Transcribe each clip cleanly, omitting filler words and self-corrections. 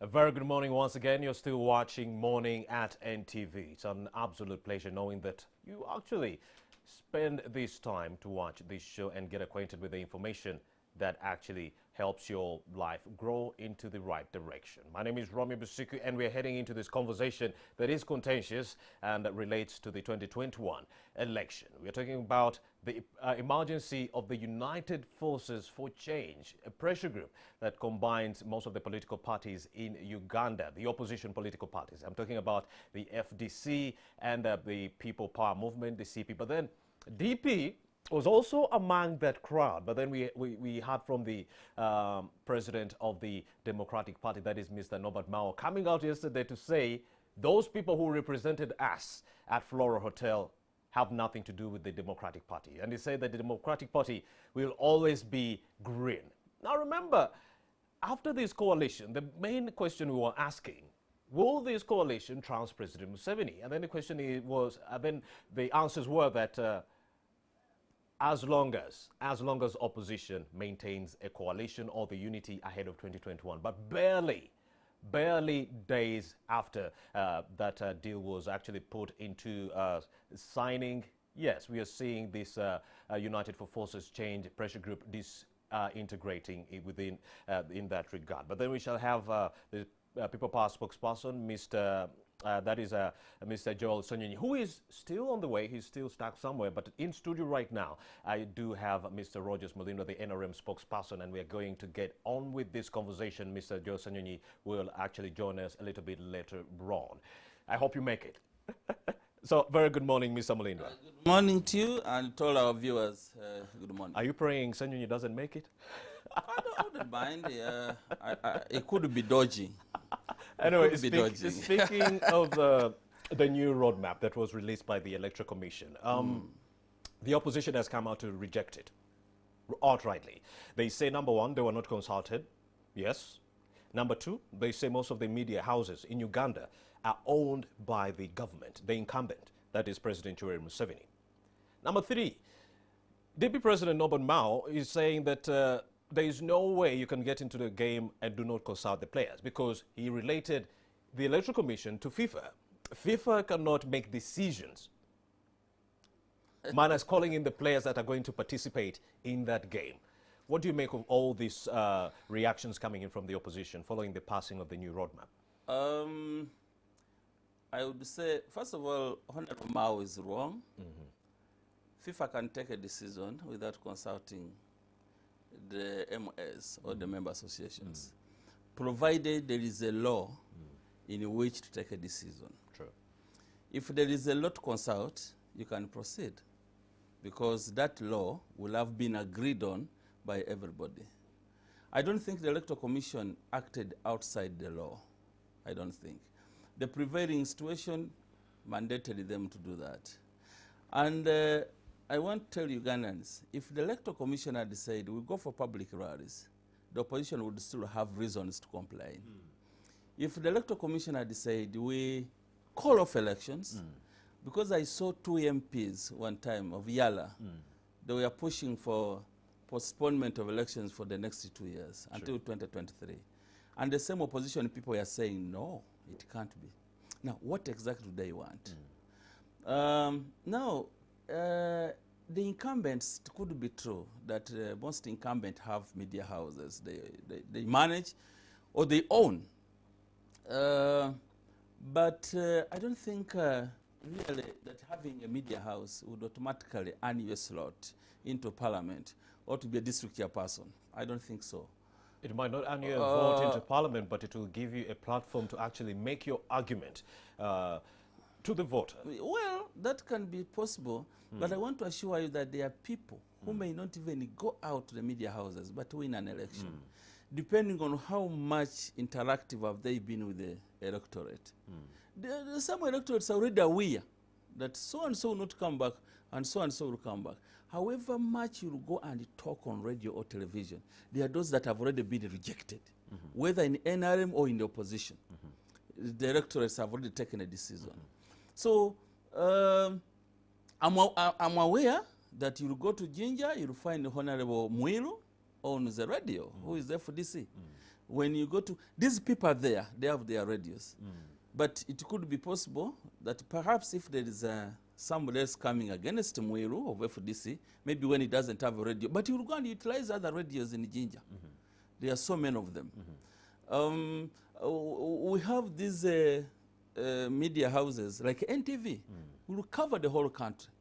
A very good morning once again. You're still watching Morning at NTV. It's an absolute pleasure knowing that you actually spend this time to watch this show and get acquainted with the information that actually helps your life grow into the right direction. My name is Romy Busiku, and we're heading into this conversation that is contentious and that relates to the 2021 election. We're talking about the emergency of the United Forces for Change, a pressure group that combines most of the political parties in Uganda, the opposition political parties. I'm talking about the FDC and the People Power Movement, the CP. But then DP was also among that crowd. But then we heard from the president of the Democratic Party, that is Mr. Norbert Mao, coming out yesterday to say those people who represented us at Flora Hotel have nothing to do with the Democratic Party. And he said that the Democratic Party will always be green. Now remember, after this coalition, the main question we were asking, will this coalition trounce President Museveni? And then the question was, then the answers were that as long as opposition maintains a coalition or the unity ahead of 2021, but barely days after that deal was actually put into signing, yes, we are seeing this United for Forces Change pressure group disintegrating within in that regard. But then we shall have the People Power spokesperson, Mr. Mr. Joel Ssenyonyi, who is still on the way. He's still stuck somewhere, but in studio right now, I do have Mr. Mulindwa, the NRM spokesperson, and we're going to get on with this conversation. Mr. Joel Ssenyonyi will actually join us a little bit later on. I hope you make it. So, very good morning, Mr. Mulindwa. Good morning to you and to all our viewers. Good morning. Are you praying Ssenyonyi doesn't make it? I don't mind. It could be dodgy. Anyway, speaking of the new roadmap that was released by the Electoral Commission, the opposition has come out to reject it outrightly. They say, number one, they were not consulted. Yes. Number two, they say most of the media houses in Uganda are owned by the government, the incumbent, that is President Yoweri Museveni. Number three, Deputy President Norbert Mao is saying that there is no way you can get into the game and do not consult the players, because he related the Electoral Commission to FIFA. FIFA cannot make decisions, minus calling in the players that are going to participate in that game. What do you make of all these reactions coming in from the opposition following the passing of the new roadmap? I would say, first of all, Honorable Mao is wrong. FIFA can take a decision without consulting the MOS or the member associations, provided there is a law in which to take a decision. True. If there is a law to consult, you can proceed, because that law will have been agreed on by everybody. I don't think the Electoral Commission acted outside the law. I don't think. The prevailing situation mandated them to do that. And I want to tell Ugandans, if the Electoral Commission had decided we go for public rallies, the opposition would still have reasons to complain. If the Electoral Commission had decided we call off elections, because I saw two MPs one time of Yala, they were pushing for postponement of elections for the next 2 years, until 2023. And the same opposition people were saying, no, it can't be. Now, what exactly do they want? Now, the incumbents, it could be true that most incumbents have media houses. They manage or they own. But I don't think really that having a media house would automatically earn you a slot into parliament or to be a district chairperson. I don't think so. It might not earn you a vote into parliament, but it will give you a platform to actually make your argument to the voter. Well, that can be possible, but I want to assure you that there are people who may not even go out to the media houses but win an election, depending on how much interactive have they been with the electorate. Some electorates are already aware that so-and-so will not come back and so-and-so will come back. However much you go and talk on radio or television, there are those that have already been rejected, whether in NRM or in the opposition. The electorates have already taken a decision. So I'm aware that you'll go to Jinja, you'll find Honorable Mwilu on the radio, who is FDC. when you go to, these people are there, they have their radios. But it could be possible that perhaps if there is somebody else coming against Mweru of FDC, maybe when he doesn't have a radio, but he will go and utilize other radios in Jinja. There are so many of them. We have these media houses like NTV. We will cover the whole country.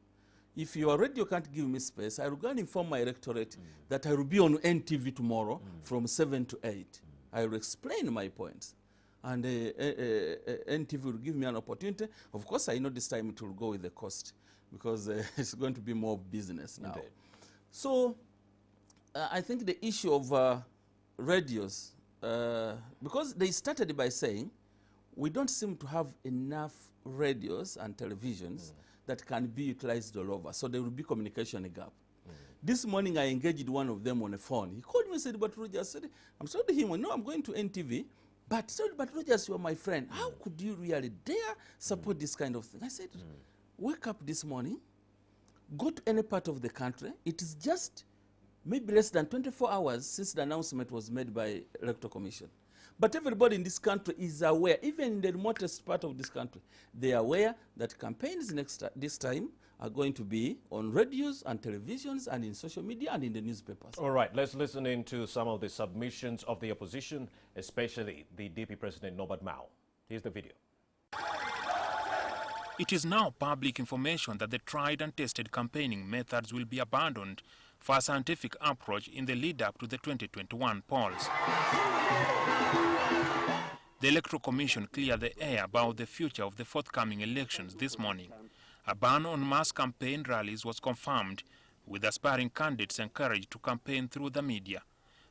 If your radio can't give me space, I will go and inform my electorate that I will be on NTV tomorrow from 7 to 8. I will explain my points. And NTV will give me an opportunity. Of course, I know this time it will go with the cost because it's going to be more business now. Indeed. So I think the issue of radios, because they started by saying we don't seem to have enough radios and televisions that can be utilized all over. So there will be communication gap. This morning I engaged one of them on the phone. He called me and said, but Rogers, I'm sorry to him, no, I'm going to NTV. But Rogers, you are my friend. How could you really dare support this kind of thing? I said, wake up this morning, go to any part of the country. It is just maybe less than 24 hours since the announcement was made by Electoral Commission. But everybody in this country is aware, even in the remotest part of this country, they are aware that campaigns this time are going to be on radios and televisions and in social media and in the newspapers. All right, let's listen into some of the submissions of the opposition, especially the DP President Norbert Mao. Here's the video. It is now public information that the tried and tested campaigning methods will be abandoned for a scientific approach in the lead-up to the 2021 polls. The Electoral Commission cleared the air about the future of the forthcoming elections this morning. A ban on mass campaign rallies was confirmed, with aspiring candidates encouraged to campaign through the media.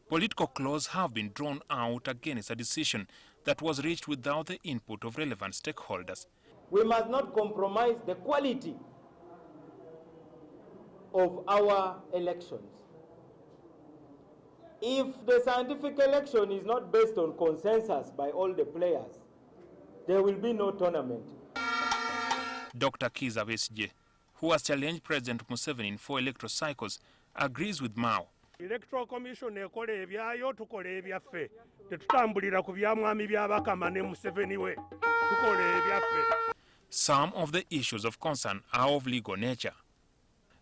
Political clauses have been drawn out against a decision that was reached without the input of relevant stakeholders. We must not compromise the quality of our elections. If the scientific election is not based on consensus by all the players, there will be no tournament. Dr. Kiza Besigye, who has challenged President Museveni in 4 electoral cycles, agrees with Mao. Electoral Commission ekole ebyayo tukole ebyaffe. Tetutambulira ku byamwami by'Abakama ne Museveni we. Tukole ebyaffe. Some of the issues of concern are of legal nature.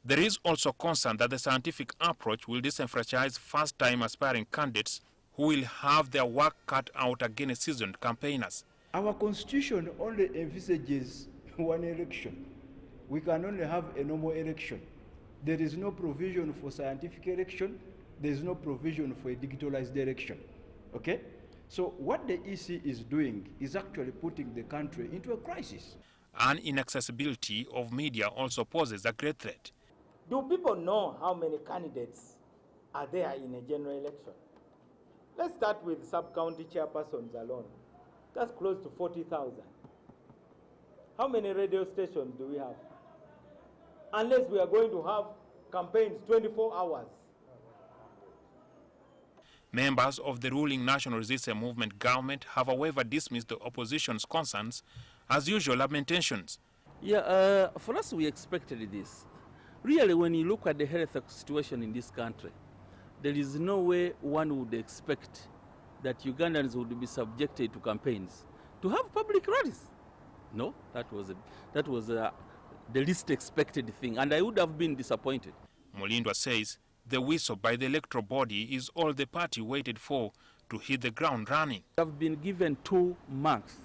There is also concern that the scientific approach will disenfranchise first-time aspiring candidates who will have their work cut out against seasoned campaigners. Our constitution only envisages one election. We can only have a normal election. There is no provision for scientific election. There is no provision for a digitalized election. Okay? So what the EC is doing is actually putting the country into a crisis. An inaccessibility of media also poses a great threat. Do people know how many candidates are there in a general election? Let's start with sub-county chairpersons alone. That's close to 40,000. How many radio stations do we have? Unless we are going to have campaigns 24 hours. Members of the ruling National Resistance Movement government have, however, dismissed the opposition's concerns as usual lamentations. Yeah, for us, we expected this. Really, when you look at the health situation in this country, there is no way one would expect that Ugandans would be subjected to campaigns to have public rallies. No, that was the least expected thing, and I would have been disappointed. Mulindwa says the whistle by the electoral body is all the party waited for to hit the ground running. I've been given 2 months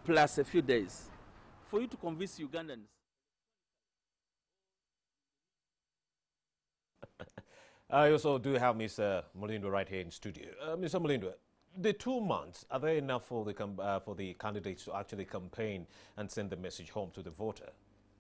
plus a few days for you to convince Ugandans. I also do have Mr. Mulindwa right here in studio. Mr. Mulindwa, the 2 months, are they enough for the candidates to actually campaign and send the message home to the voter?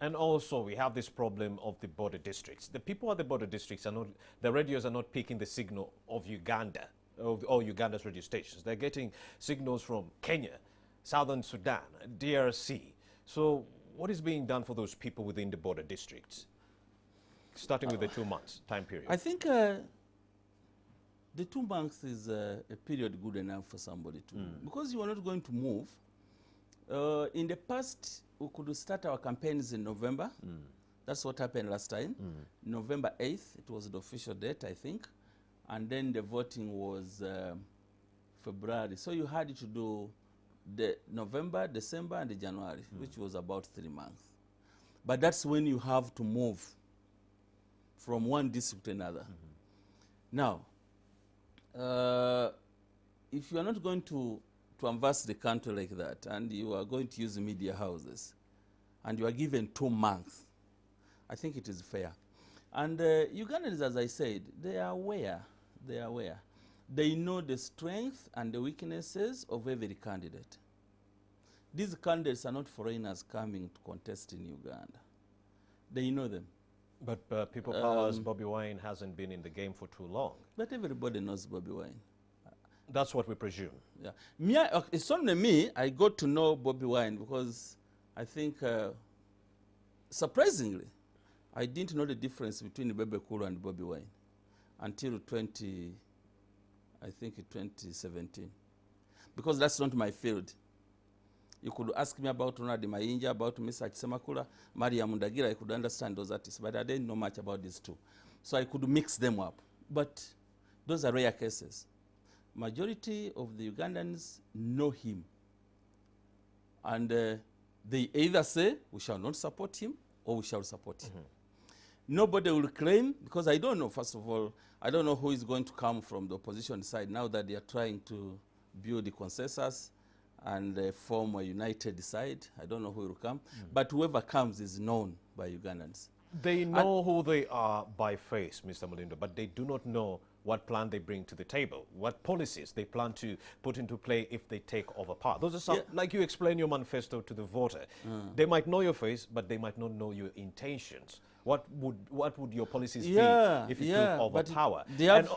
And also, we have this problem of the border districts. The people at the border districts are not, the radios are not picking the signal of Uganda, of all Uganda's radio stations. They're getting signals from Kenya, Southern Sudan, DRC. So what is being done for those people within the border districts? Starting with the 2 months time period. I think the 2 months is a period good enough for somebody to, because you are not going to move. In the past, we could start our campaigns in November. That's what happened last time. November 8th, it was the official date, I think. And then the voting was February. So you had to do the November, December, and the January, which was about 3 months. But that's when you have to move from one district to another. Now, if you are not going to advance the country like that, and you are going to use the media houses, and you are given 2 months, I think it is fair. And Ugandans, as I said, they are aware. They are aware. They know the strength and the weaknesses of every candidate. These candidates are not foreigners coming to contest in Uganda. They know them. But People Power's Bobby Wine hasn't been in the game for too long. But everybody knows Bobby Wine. That's what we presume. Yeah. It's only me, I got to know Bobby Wine because I think, surprisingly, I didn't know the difference between Bebe Kulu and Bobby Wine until 2017. Because that's not my field. You could ask me about Ronald Mayinja, about Mr. Chisemakula, Maria Mundagira, I could understand those artists, but I didn't know much about these two. So I could mix them up. But those are rare cases. Majority of the Ugandans know him. And they either say, we shall not support him, or we shall support him. Nobody will claim, because I don't know, first of all, I don't know who is going to come from the opposition side now that they are trying to build the consensus and form a united side. I don't know who will come. But whoever comes is known by Ugandans. They know who they are by face, Mr. Mulindwa, but they do not know what plan they bring to the table, what policies they plan to put into play if they take over power. Those are some, like you explain your manifesto to the voter. They might know your face, but they might not know your intentions. What would your policies be if you took over power?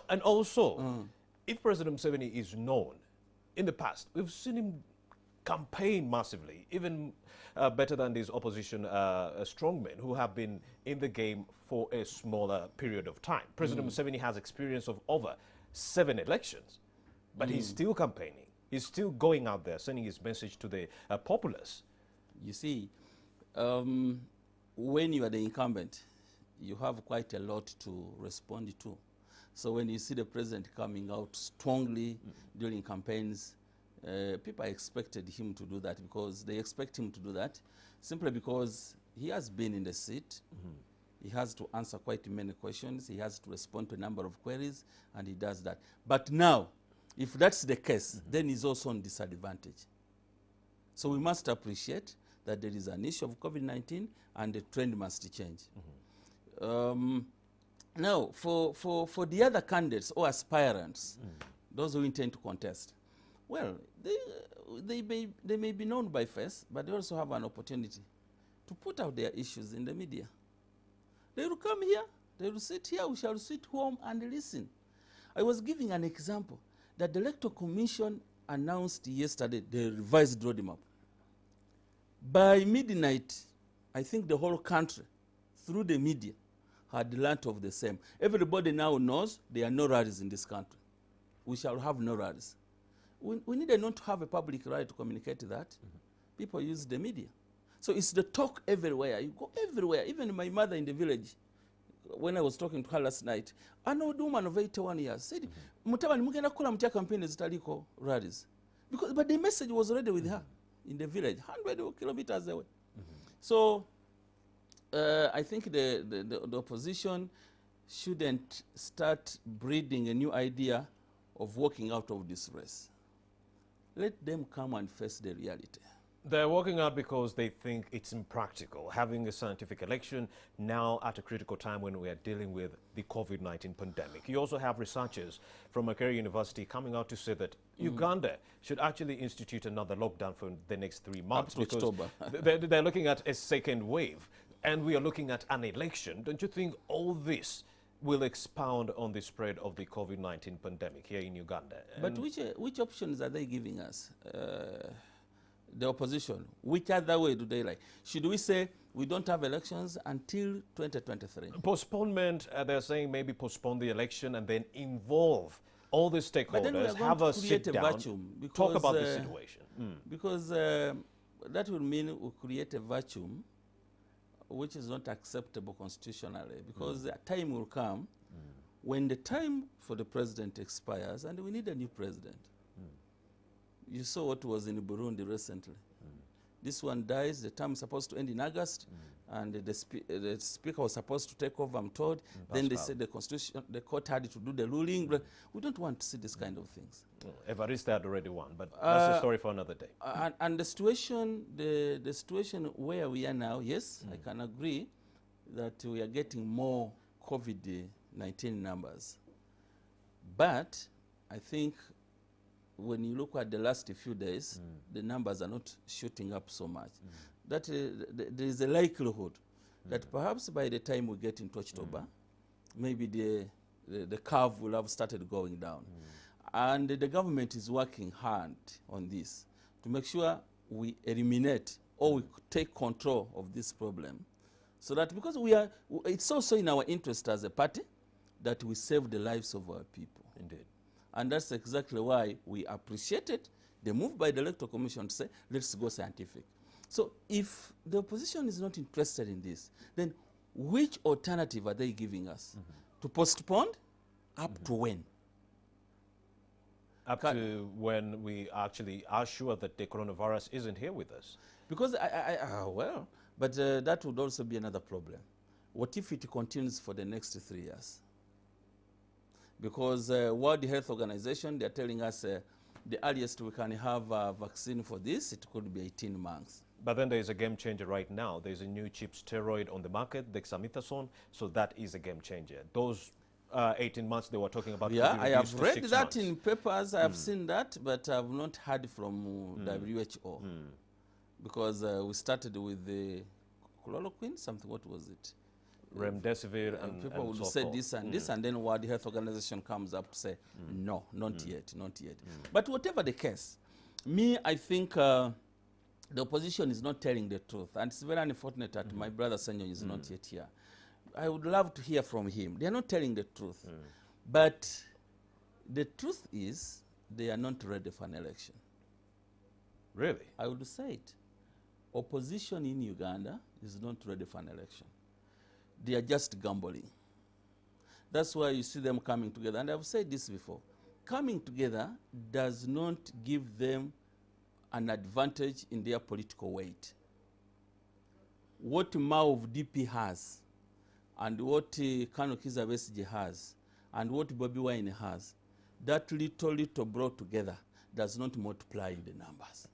And also, if President Museveni is known, in the past, we've seen him campaign massively, even better than these opposition strongmen who have been in the game for a smaller period of time. President Museveni has experience of over 7 elections, but he's still campaigning. He's still going out there, sending his message to the populace. You see, when you are the incumbent, you have quite a lot to respond to. So when you see the president coming out strongly during campaigns, people expected him to do that because they expect him to do that simply because he has been in the seat. He has to answer quite many questions. He has to respond to a number of queries, and he does that. But now, if that's the case, then he's also on disadvantage. So we must appreciate that there is an issue of COVID-19 and the trend must change. Now, for the other candidates or aspirants, those who intend to contest, well, they may be known by face, but they also have an opportunity to put out their issues in the media. They will come here, they will sit here, we shall sit home and listen. I was giving an example that the Electoral Commission announced yesterday the revised roadmap. By midnight, I think the whole country, through the media, had learnt of the same. Everybody now knows there are no rallies in this country. We shall have no rallies. We needed not to have a public rally to communicate that. People use the media. So it's the talk everywhere. You go everywhere. Even my mother in the village, when I was talking to her last night, an old woman of 81 years said, "Mutabani mugenda kukola mutya campaign ezitaliko rallies." But the message was already with her in the village, 100 kilometers away. So I think the opposition shouldn't start breeding a new idea of walking out of this race. Let them come and face the reality. They're walking out because they think it's impractical, having a scientific election now at a critical time when we are dealing with the COVID-19 pandemic. You also have researchers from Makerere University coming out to say that Uganda should actually institute another lockdown for the next 3 months. Up to October. they're looking at a second wave, and we are looking at an election. Don't you think all this will expound on the spread of the COVID-19 pandemic here in Uganda? But which options are they giving us? The opposition, which other way do they like? Should we say we don't have elections until 2023? Postponement, they're saying maybe postpone the election and then involve all the stakeholders, have a sit down, because, talk about the situation. Because that will mean we create a vacuum which is not acceptable constitutionally, because a time will come when the time for the president expires and we need a new president. You saw what was in Burundi recently. This one dies, the term is supposed to end in August, and the speaker was supposed to take over, I'm told. Then they said the court had to do the ruling. But we don't want to see this kind of things. Evariste had already won, but that's a story for another day. And the situation where we are now, yes, I can agree that we are getting more COVID-19 numbers. But I think when you look at the last few days, the numbers are not shooting up so much. That there is a likelihood that perhaps by the time we get into October, maybe the curve will have started going down. And the government is working hard on this to make sure we eliminate or we take control of this problem. So that because it's also in our interest as a party that we save the lives of our people. Indeed. And that's exactly why we appreciated the move by the Electoral Commission to say, let's go scientific. So if the opposition is not interested in this, then which alternative are they giving us? To postpone? Up to when? Up to when we actually are sure that the coronavirus isn't here with us. Because, that would also be another problem. What if it continues for the next 3 years? Because World Health Organization, they're telling us the earliest we can have a vaccine for this, it could be 18 months. But then there's a game changer right now. There's a new cheap steroid on the market, dexamethasone, so that is a game changer. Those 18 months they were talking about. Yeah, I have read that months. in papers, I have seen that, but I have not heard from WHO. Because we started with the chloroquine, something, what was it? Remdesivir and people would so say forth. this and this, and then World Health Organization comes up to say, no, not yet, not yet. But whatever the case, I think the opposition is not telling the truth, and it's very unfortunate that my brother Ssenyonyi is not yet here. I would love to hear from him. They are not telling the truth. But the truth is, they are not ready for an election. Really? I would say it. Opposition in Uganda is not ready for an election. They are just gambling. That's why you see them coming together. And I've said this before. Coming together does not give them an advantage in their political weight. What Mao of DP has, and what Kano Kizza Besigye has, and what Bobi Wine has, that little brought together does not multiply in the numbers.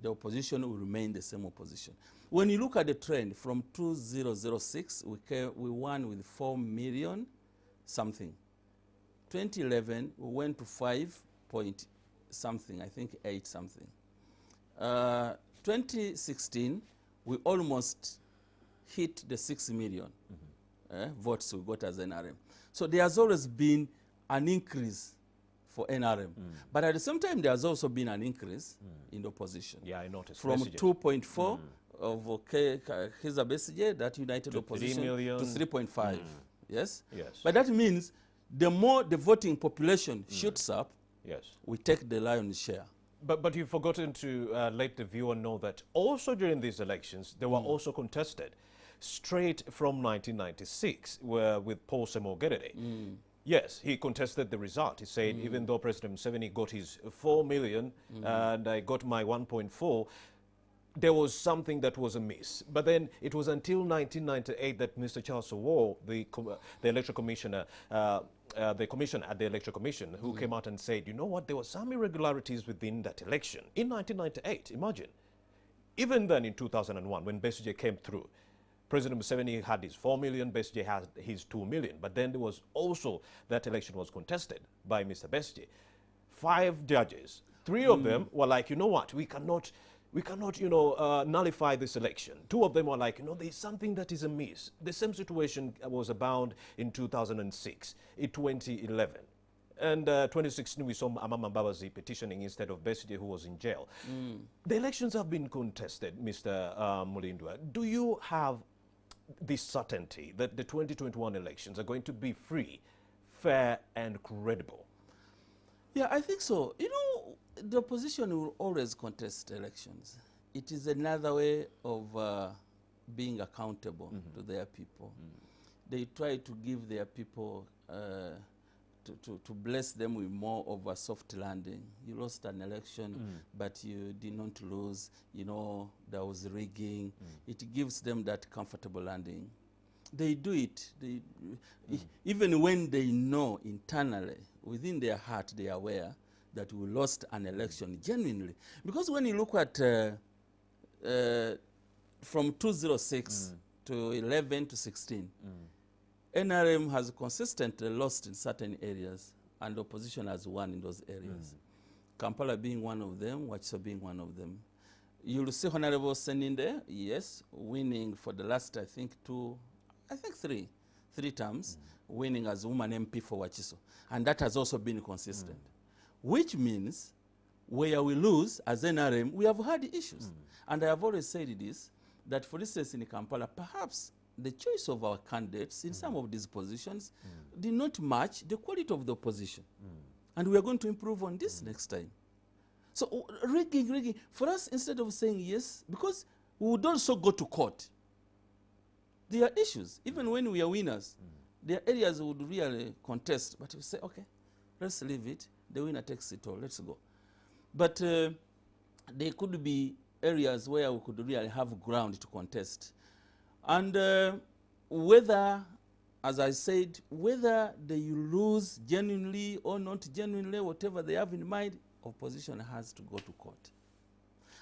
The opposition will remain the same opposition. When you look at the trend from 2006, we won with 4 million something. 2011, we went to 5 point something, I think 8 something. 2016, we almost hit the 6 million votes we got as NRM. So there has always been an increase for NRM. But at the same time, there has also been an increase in the opposition. Yeah, I noticed. From 2.4 of Kizza Besigye, that united opposition, to 3.5. Yes? Yes. But that means the more the voting population shoots up, yes, we take the lion's share. But you've forgotten to let the viewer know that also during these elections, they were also contested straight from 1996 with Paul Semogedede. Yes, he contested the result. He said, even though President Museveni got his 4 million and I got my 1.4, there was something that was amiss. But then it was until 1998 that Mr. Charles Sowore, the electoral commissioner, the commissioner at the electoral commission, who came out and said, you know what, there were some irregularities within that election. In 1998, imagine. Even then in 2001, when Besigye came through, President Museveni had his 4 million, Besigye had his 2 million. But then there was also, that election was contested by Mr. Besigye. 5 judges, 3 of them were like, you know what, we cannot, nullify this election. 2 of them were like, there's something that is amiss. The same situation was abound in 2006, in 2011. And 2016, we saw Amama Mbabazi petitioning instead of Besigye, who was in jail. The elections have been contested, Mr. Mulindwa. Do you have this certainty that the 2021 elections are going to be free, fair, and credible? Yeah, I think so. The opposition will always contest elections. It is another way of being accountable to their people. They try to give their people to bless them with more of a soft landing. You lost an election, but you did not lose. You know, there was rigging. It gives them that comfortable landing. They do it. Even when they know internally, within their heart, they are aware that we lost an election genuinely. Because when you look at from 2006 to 11 to 16, NRM has consistently lost in certain areas, and opposition has won in those areas. Kampala being one of them, Wachiso being one of them. You'll see Honorable Ssenyonyi, yes, winning for the last, I think, three terms, winning as woman MP for Wachiso. And that has also been consistent. Which means, where we lose as NRM, we have had issues. And I have always said this, that for instance in Kampala, perhaps the choice of our candidates in some of these positions did not match the quality of the opposition. And we are going to improve on this next time. So rigging, for us, instead of saying yes, because we would also go to court. There are issues, even when we are winners, there are areas we would really contest, but we say, okay, let's leave it, the winner takes it all, let's go. But there could be areas where we could really have ground to contest. And whether, as I said, whether they lose genuinely or not genuinely, whatever they have in mind, opposition has to go to court.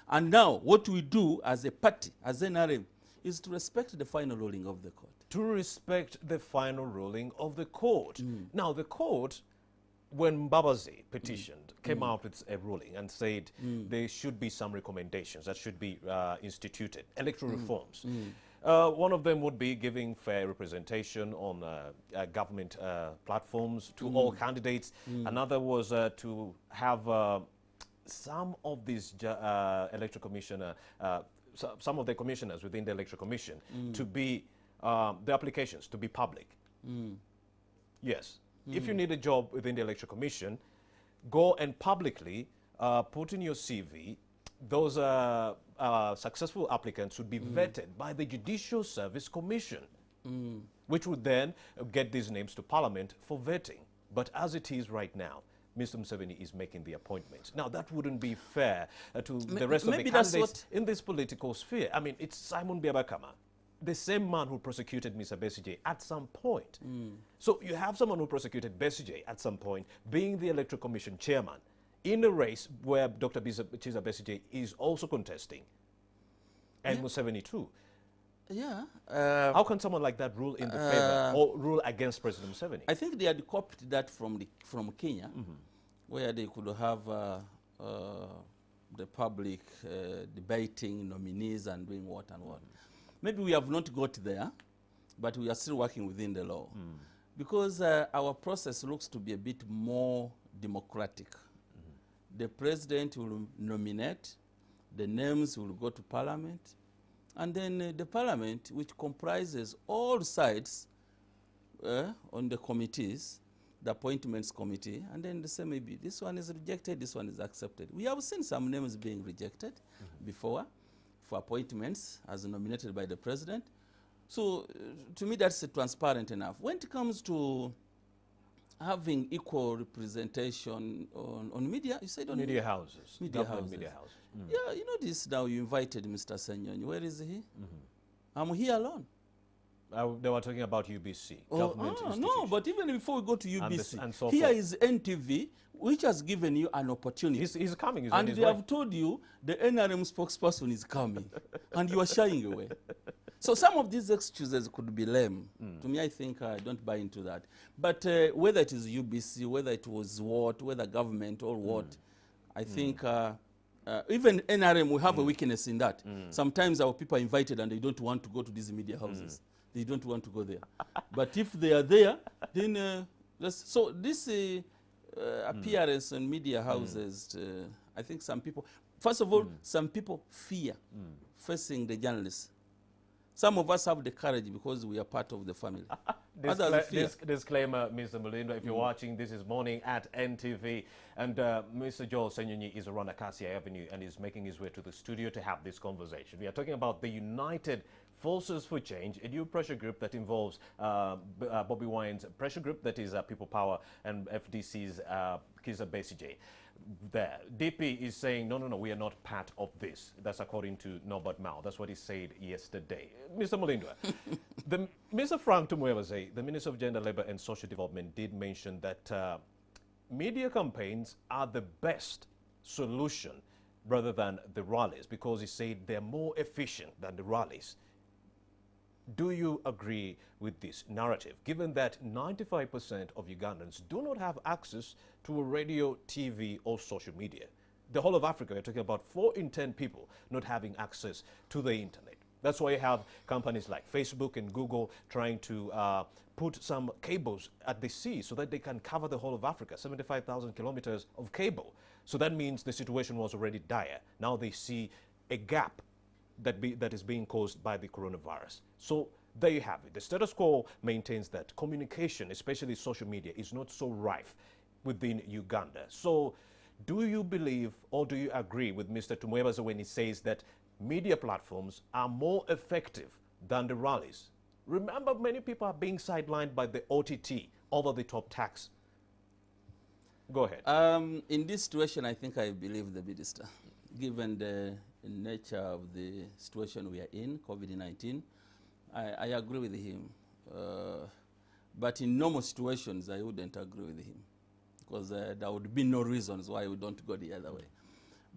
And now, what we do as a party, as NRM, is to respect the final ruling of the court. To respect the final ruling of the court. Now, the court, when Mbabazi petitioned, came out with a ruling and said there should be some recommendations that should be instituted, electoral reforms. One of them would be giving fair representation on government platforms to all candidates. Another was to have some of these electoral commissioner, some of the commissioners within the electoral commission to be, the applications to be public. Yes. If you need a job within the electoral commission, go and publicly put in your CV. Those successful applicants would be vetted by the Judicial Service Commission, which would then get these names to Parliament for vetting. But as it is right now, Mr. Museveni is making the appointments. Now, that wouldn't be fair to the rest of the candidates in this political sphere. I mean, it's Simon Byabakama, the same man who prosecuted Mr. Besigye at some point. So you have someone who prosecuted Besigye at some point being the Electoral Commission chairman in a race where Dr. Chiza Besigye is also contesting, and Museveni too. Yeah. How can someone like that rule in the favor or rule against President Museveni? I think they had copied that from Kenya, where they could have the public debating nominees and doing what and what. Maybe we have not got there, but we are still working within the law. Because our process looks to be a bit more democratic. The president will nominate, the names will go to Parliament, and then the Parliament, which comprises all sides on the committees, the appointments committee, and then they say maybe this one is rejected, this one is accepted. We have seen some names being rejected before for appointments as nominated by the president. So to me, that's transparent enough. When it comes to having equal representation on media, you said on media houses. Media houses. Yeah, you know this now, you invited Mr. Ssenyonyi. Where is he? I'm here alone. They were talking about UBC, government institution. No, but even before we go to UBC, and so here forth. is NTV, which has given you an opportunity. He's coming. He's and on his they way. have told you the NRM spokesperson is coming, and you are shying away. So some of these excuses could be lame. To me, I think I don't buy into that. But whether it is UBC, whether it was what, whether government or what, I think even NRM, we have a weakness in that. Sometimes our people are invited and they don't want to go to these media houses. They don't want to go there. But if they are there, then so this appearance in media houses, I think some people, first of all, some people fear facing the journalists. Some of us have the courage because we are part of the family. Disclaimer, Mr. Mulindwa, if you're watching, this is Morning at NTV, and Mr. Joel Ssenyonyi is around Acacia Avenue and is making his way to the studio to have this conversation. We are talking about the united Forces for Change, a new pressure group that involves Bobby Wine's pressure group, that is People Power, and FDC's Kizza Besigye. There, DP is saying, no, we are not part of this. That's according to Norbert Mao. That's what he said yesterday. Mr. Mulindwa, Mr. Frank Tumwebase, the Minister of Gender, Labour and Social Development, did mention that media campaigns are the best solution rather than the rallies, because he said they're more efficient than the rallies. Do you agree with this narrative, given that 95% of Ugandans do not have access to a radio, TV, or social media? The whole of Africa, we're talking about 4 in 10 people not having access to the internet. That's why you have companies like Facebook and Google trying to put some cables at the sea so that they can cover the whole of Africa, 75,000 kilometers of cable. So that means the situation was already dire. Now they see a gap that is being caused by the coronavirus. So there you have it. The status quo maintains that communication, especially social media, is not so rife within Uganda. So do you believe or do you agree with Mr. Tumwebase when he says that media platforms are more effective than the rallies? Remember, many people are being sidelined by the OTT, over-the-top tax. Go ahead. In this situation, I think I believe the minister, given the nature of the situation we are in, COVID-19. I agree with him. But in normal situations, I wouldn't agree with him, because there would be no reasons why we don't go the other way.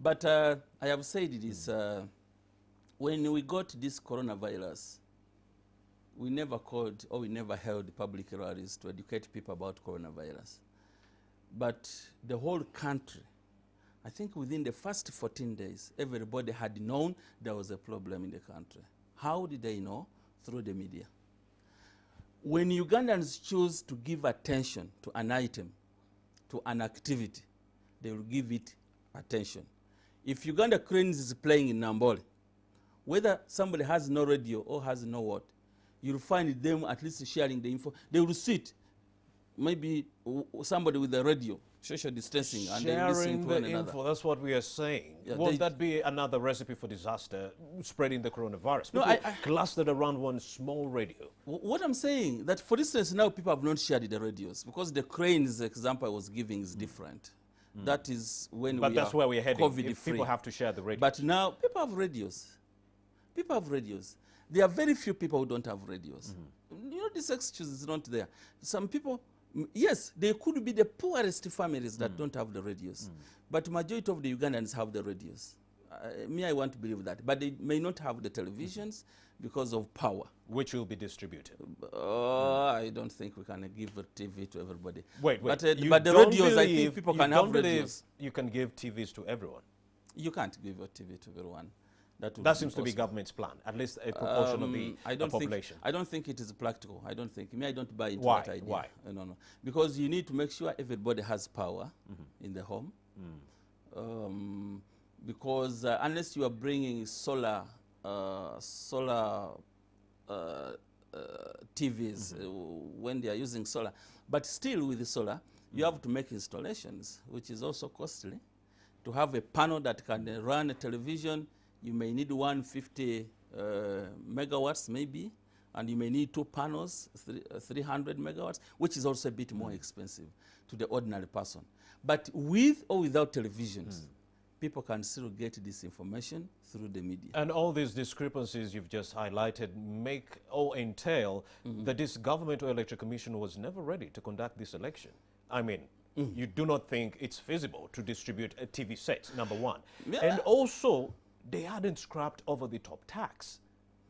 But I have said it is, when we got this coronavirus, we never called or we never held public rallies to educate people about coronavirus. But the whole country, I think within the first 14 days, everybody had known there was a problem in the country. How did they know? Through the media. When Ugandans choose to give attention to an item, to an activity, they will give it attention. If Uganda Cranes is playing in Nambole, whether somebody has no radio or has no what, you'll find them at least sharing the info. They will sit, maybe somebody with the radio, social distancing, and they listen to one another. Info, that's what we are saying. Yeah, won't that be another recipe for disaster, spreading the coronavirus? People clustered around one small radio. What I'm saying, that for instance, now people have not shared the radios, because the Cranes example I was giving is different. That is when but that's where we're heading. If people have to share the radio. But now people have radios. People have radios. There are very few people who don't have radios. You know, this excuse is not there. Some people, yes, they could be the poorest families that don't have the radios. But majority of the Ugandans have the radios. I want to believe that. But they may not have the televisions because of power. Which will be distributed. I don't think we can give a TV to everybody. Wait. But the radios, I think people can have radios. You can give TVs to everyone. You can't give a TV to everyone. That seems to be government's plan, at least a proportion of the population. I don't think it is practical. I don't think. I don't buy into Why? that idea. Why? No. Because you need to make sure everybody has power in the home. Because unless you are bringing solar TVs when they are using solar, but still with the solar, you have to make installations, which is also costly. To have a panel that can run a television, you may need 150 megawatts maybe, and you may need 2 panels, 300 megawatts, which is also a bit more expensive to the ordinary person. But with or without televisions, people can still get this information through the media. And all these discrepancies you've just highlighted make or entail that this government or electoral commission was never ready to conduct this election. I mean, you do not think it's feasible to distribute a TV sets, number one. Yeah. And also, they hadn't scrapped over-the-top tax,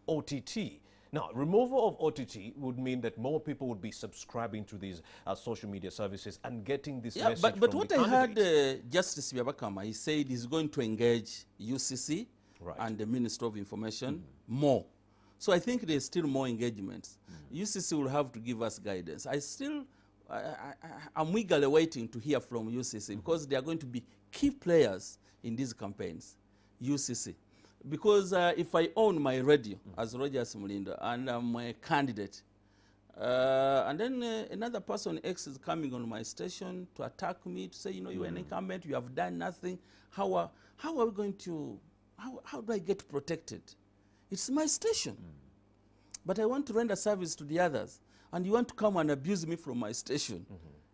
OTT. Now, removal of OTT would mean that more people would be subscribing to these social media services and getting this message but from what the I heard Justice Byabakama, he said he's going to engage UCC and the Minister of Information more. So I think there's still more engagements. UCC will have to give us guidance. I'm eagerly waiting to hear from UCC because they are going to be key players in these campaigns. UCC. Because if I own my radio as Rogers Mulindwa and I'm a candidate, and then another person X is coming on my station to attack me, to say, you know, you're an incumbent, you have done nothing, how are we going to, how do I get protected? It's my station. but I want to render service to the others, and you want to come and abuse me from my station.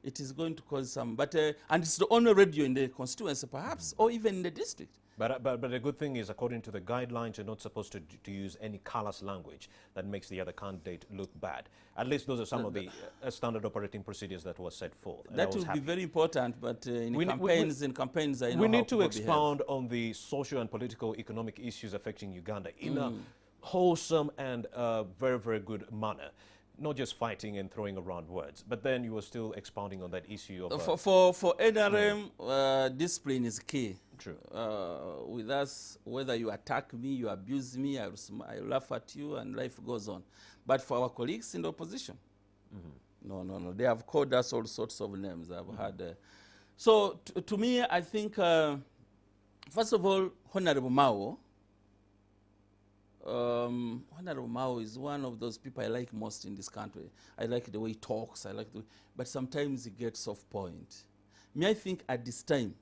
It is going to cause some, and it's the only radio in the constituency perhaps, or even in the district. But the good thing is, according to the guidelines, you're not supposed to use any callous language that makes the other candidate look bad. At least those are some of the standard operating procedures that was set forth. That will be very important, but in campaigns, I know we how need to people expound on the social and political economic issues affecting Uganda in a wholesome and very, very good manner. Not just fighting and throwing around words, but then you were still expounding on that issue of... For NRM, discipline is key. True. With us, whether you attack me, you abuse me, I laugh at you, and life goes on. But for our colleagues in the opposition, no. They have called us all sorts of names. I've had... So, to me, I think, first of all, Honorable Mao, Honorable Mao is one of those people I like most in this country. I like the way he talks, but sometimes he gets off point. I think at this time,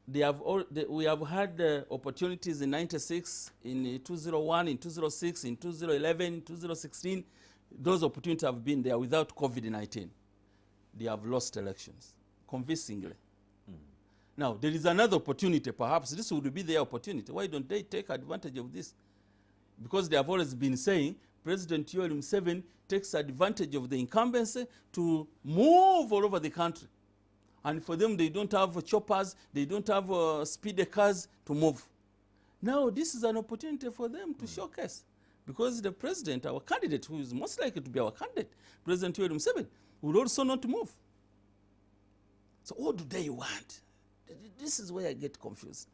we have had opportunities in 96, in 2001, in 2006, in 2011, in 2016. Those opportunities have been there without COVID-19. They have lost elections, convincingly. Now, there is another opportunity, perhaps this would be their opportunity. Why don't they take advantage of this? Because they have always been saying President Yoweri Museveni takes advantage of the incumbency to move all over the country. And for them, they don't have choppers, they don't have speeder cars to move. Now, this is an opportunity for them to showcase. Because the president, our candidate, who is most likely to be our candidate, President Yoweri Museveni, would also not move. So what do they want? This is where I get confused.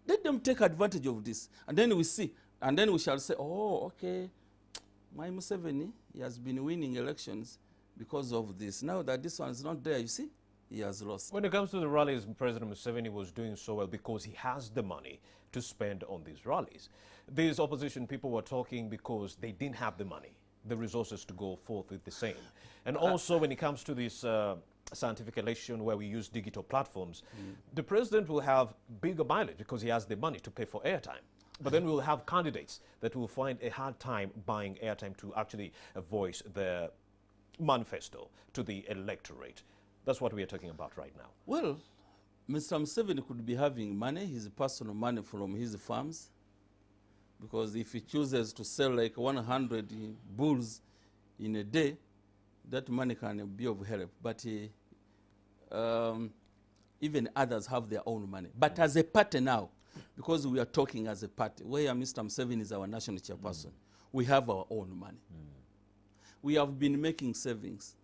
Let them take advantage of this. And then we see. And then we shall say, oh, okay, my Museveni, he has been winning elections because of this. Now that this one is not there, you see, he has lost. When it comes to the rallies, President Museveni was doing so well because he has the money to spend on these rallies. These opposition people were talking because they didn't have the money, the resources to go forth with the same. And also when it comes to this scientific election where we use digital platforms, the president will have bigger mileage because he has the money to pay for airtime. But then we'll have candidates that will find a hard time buying airtime to actually voice their manifesto to the electorate. That's what we are talking about right now. Well, Mr. Museveni could be having money, his personal money from his farms, because if he chooses to sell like 100 bulls in a day, that money can be of help. But even others have their own money. But as a party now, because we are talking as a party, where Mr. Museveni is our national chairperson, we have our own money. We have been making savings.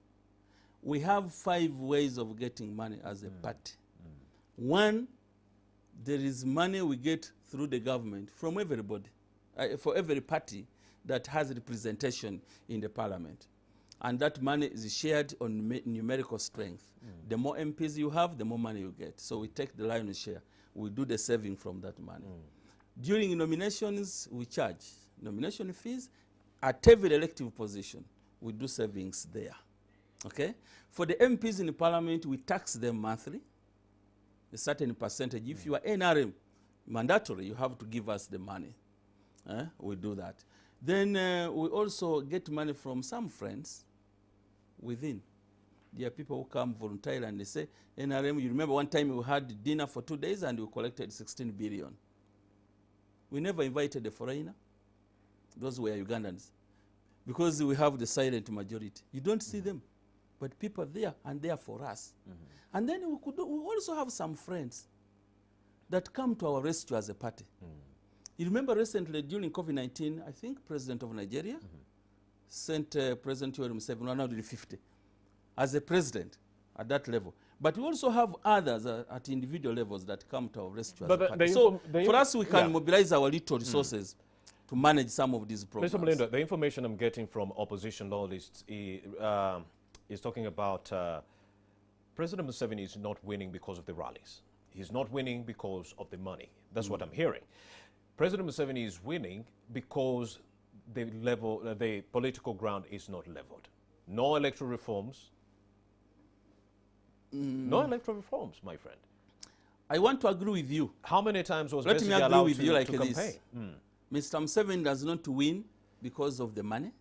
We have 5 ways of getting money as a party. One, there is money we get through the government from everybody, for every party that has representation in the parliament. And that money is shared on numerical strength. The more MPs you have, the more money you get. So we take the lion's share. We do the saving from that money. During nominations, we charge nomination fees. At every elective position, we do savings there. Okay? For the MPs in the parliament, we tax them monthly, a certain percentage. If you are NRM, mandatory, you have to give us the money. We do that. Then we also get money from some friends within. There are people who come voluntarily and they say, NRM, you remember one time we had dinner for 2 days and we collected 16 billion. We never invited a foreigner. Those were Ugandans. Because we have the silent majority. You don't see them. But people are there and they are for us. And then we also have some friends that come to our rescue as a party. You remember recently during COVID-19, I think President of Nigeria sent President Yoweri Museveni 150 as a president at that level. But we also have others at individual levels that come to our rescue as a party. So for us, we can mobilize our little resources to manage some of these programs. Mr. Mulindwa, the information I'm getting from opposition loyalists is talking about President Museveni is not winning because of the rallies. He's not winning because of the money. That's what I'm hearing. President Museveni is winning because the political ground is not leveled. No electoral reforms. No electoral reforms, my friend. I want to agree with you. How many times was Let me agree with you like to campaign? Mr. Museveni does not win because of the money.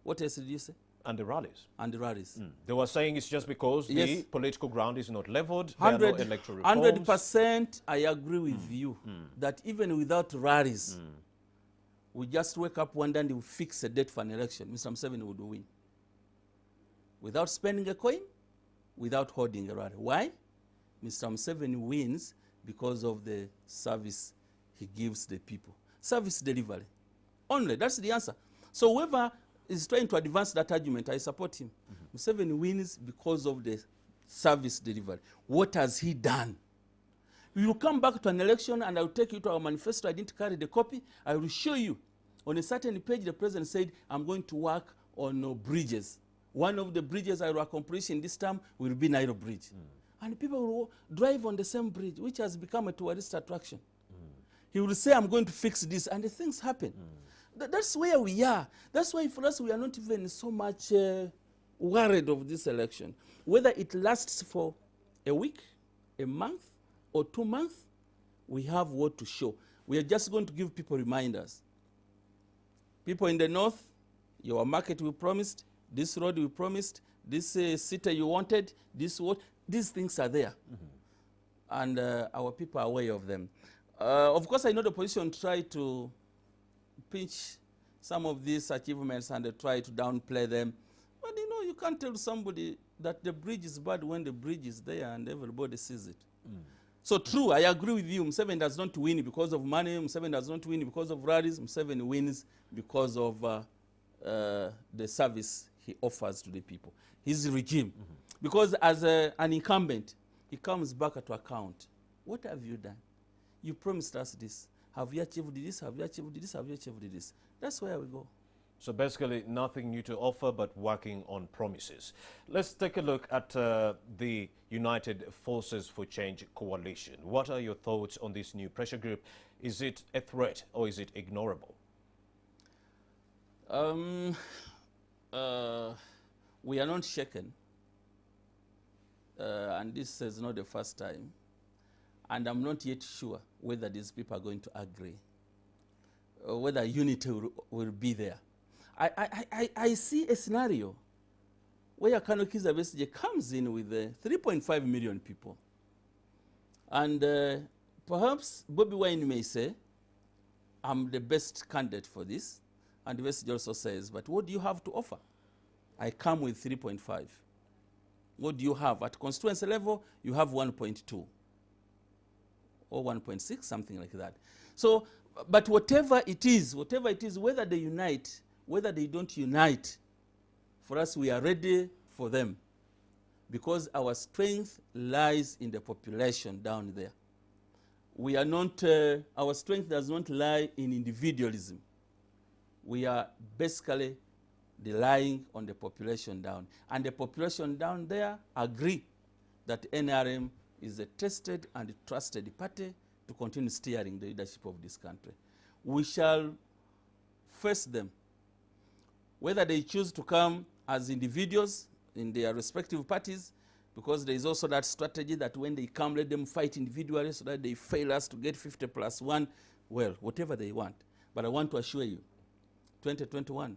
What else did you say? And the rallies. And the rallies. They were saying it's just because the Yes. political ground is not leveled, there are no electoral reforms. 100% I agree with you that even without rallies, we just wake up one day and we fix a date for an election, Mr. Museveni would win. Without spending a coin, without holding a rally. Why? Mr. Museveni wins because of the service he gives the people. Service delivery. Only, that's the answer. So whoever is trying to advance that argument, I support him. Museveni wins because of the service delivery. What has he done? We will come back to an election and I will take you to our manifesto. I didn't carry the copy. I will show you. On a certain page, the president said, I'm going to work on bridges. One of the bridges I will accomplish in this term will be Nairo Bridge. And people will drive on the same bridge, which has become a tourist attraction. He will say, I'm going to fix this, and the things happen. That's where we are. That's why for us, we are not even so much worried of this election. Whether it lasts for a week, a month, or 2 months, we have what to show. We are just going to give people reminders. People in the north, your market we promised, this road we promised, this city you wanted, this what, these things are there. And our people are aware of them. Of course, I know the opposition try to pinch some of these achievements and they try to downplay them. But you know, you can't tell somebody that the bridge is bad when the bridge is there and everybody sees it. So true, I agree with you. Museveni does not win because of money. Museveni does not win because of rallies. Museveni wins because of the service he offers to the people. His regime. Because as an incumbent, he comes back to account. What have you done? You promised us this. Have you achieved this? Have you achieved this? Have you achieved this? That's where we go. So basically nothing new to offer but working on promises. Let's take a look at the United Forces for Change coalition. What are your thoughts on this new pressure group? Is it a threat or is it ignorable? We are not shaken. And this is not the first time. And I'm not yet sure whether these people are going to agree, whether unity will be there. I see a scenario where Kano Kizza Besigye comes in with 3.5 million people. And perhaps Bobi Wine may say, I'm the best candidate for this. And Besigye also says, but what do you have to offer? I come with 3.5. What do you have? At constituency level, you have 1.2 or 1.6, something like that. So, but whatever it is, whether they unite, whether they don't unite, for us, we are ready for them because our strength lies in the population down there. We are not, our strength does not lie in individualism. We are basically relying on the population down. And the population down there agree that NRM is a tested and trusted party to continue steering the leadership of this country. We shall face them. Whether they choose to come as individuals in their respective parties, because there is also that strategy that when they come, let them fight individually so that they fail us to get 50+1, well, whatever they want. But I want to assure you, 2021,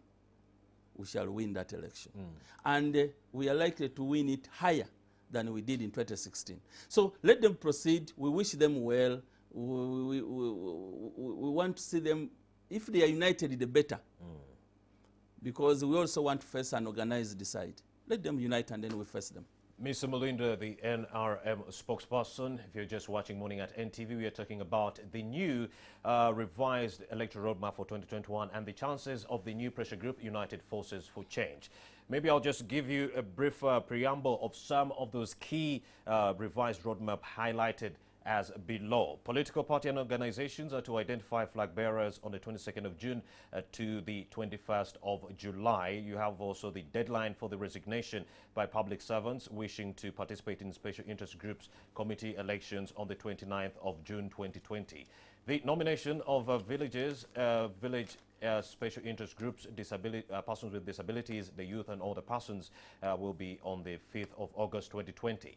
we shall win that election. And we are likely to win it higher than we did in 2016. So let them proceed. We wish them well. We want to see them, if they are united, the better. Because we also want to face an organized side. Let them unite and then we face them. Mr. Mulindwa, the NRM spokesperson, if you're just watching Morning at NTV, we are talking about the new revised electoral roadmap for 2021 and the chances of the new pressure group, United Forces for Change. Maybe I'll just give you a brief preamble of some of those key revised roadmap highlighted as below. Political party and organizations are to identify flag bearers on the 22nd of June to the 21st of July. You have also the deadline for the resignation by public servants wishing to participate in special interest groups committee elections on the 29th of June 2020. The nomination of village special interest groups, persons with disabilities, the youth and older persons will be on the 5th of August 2020.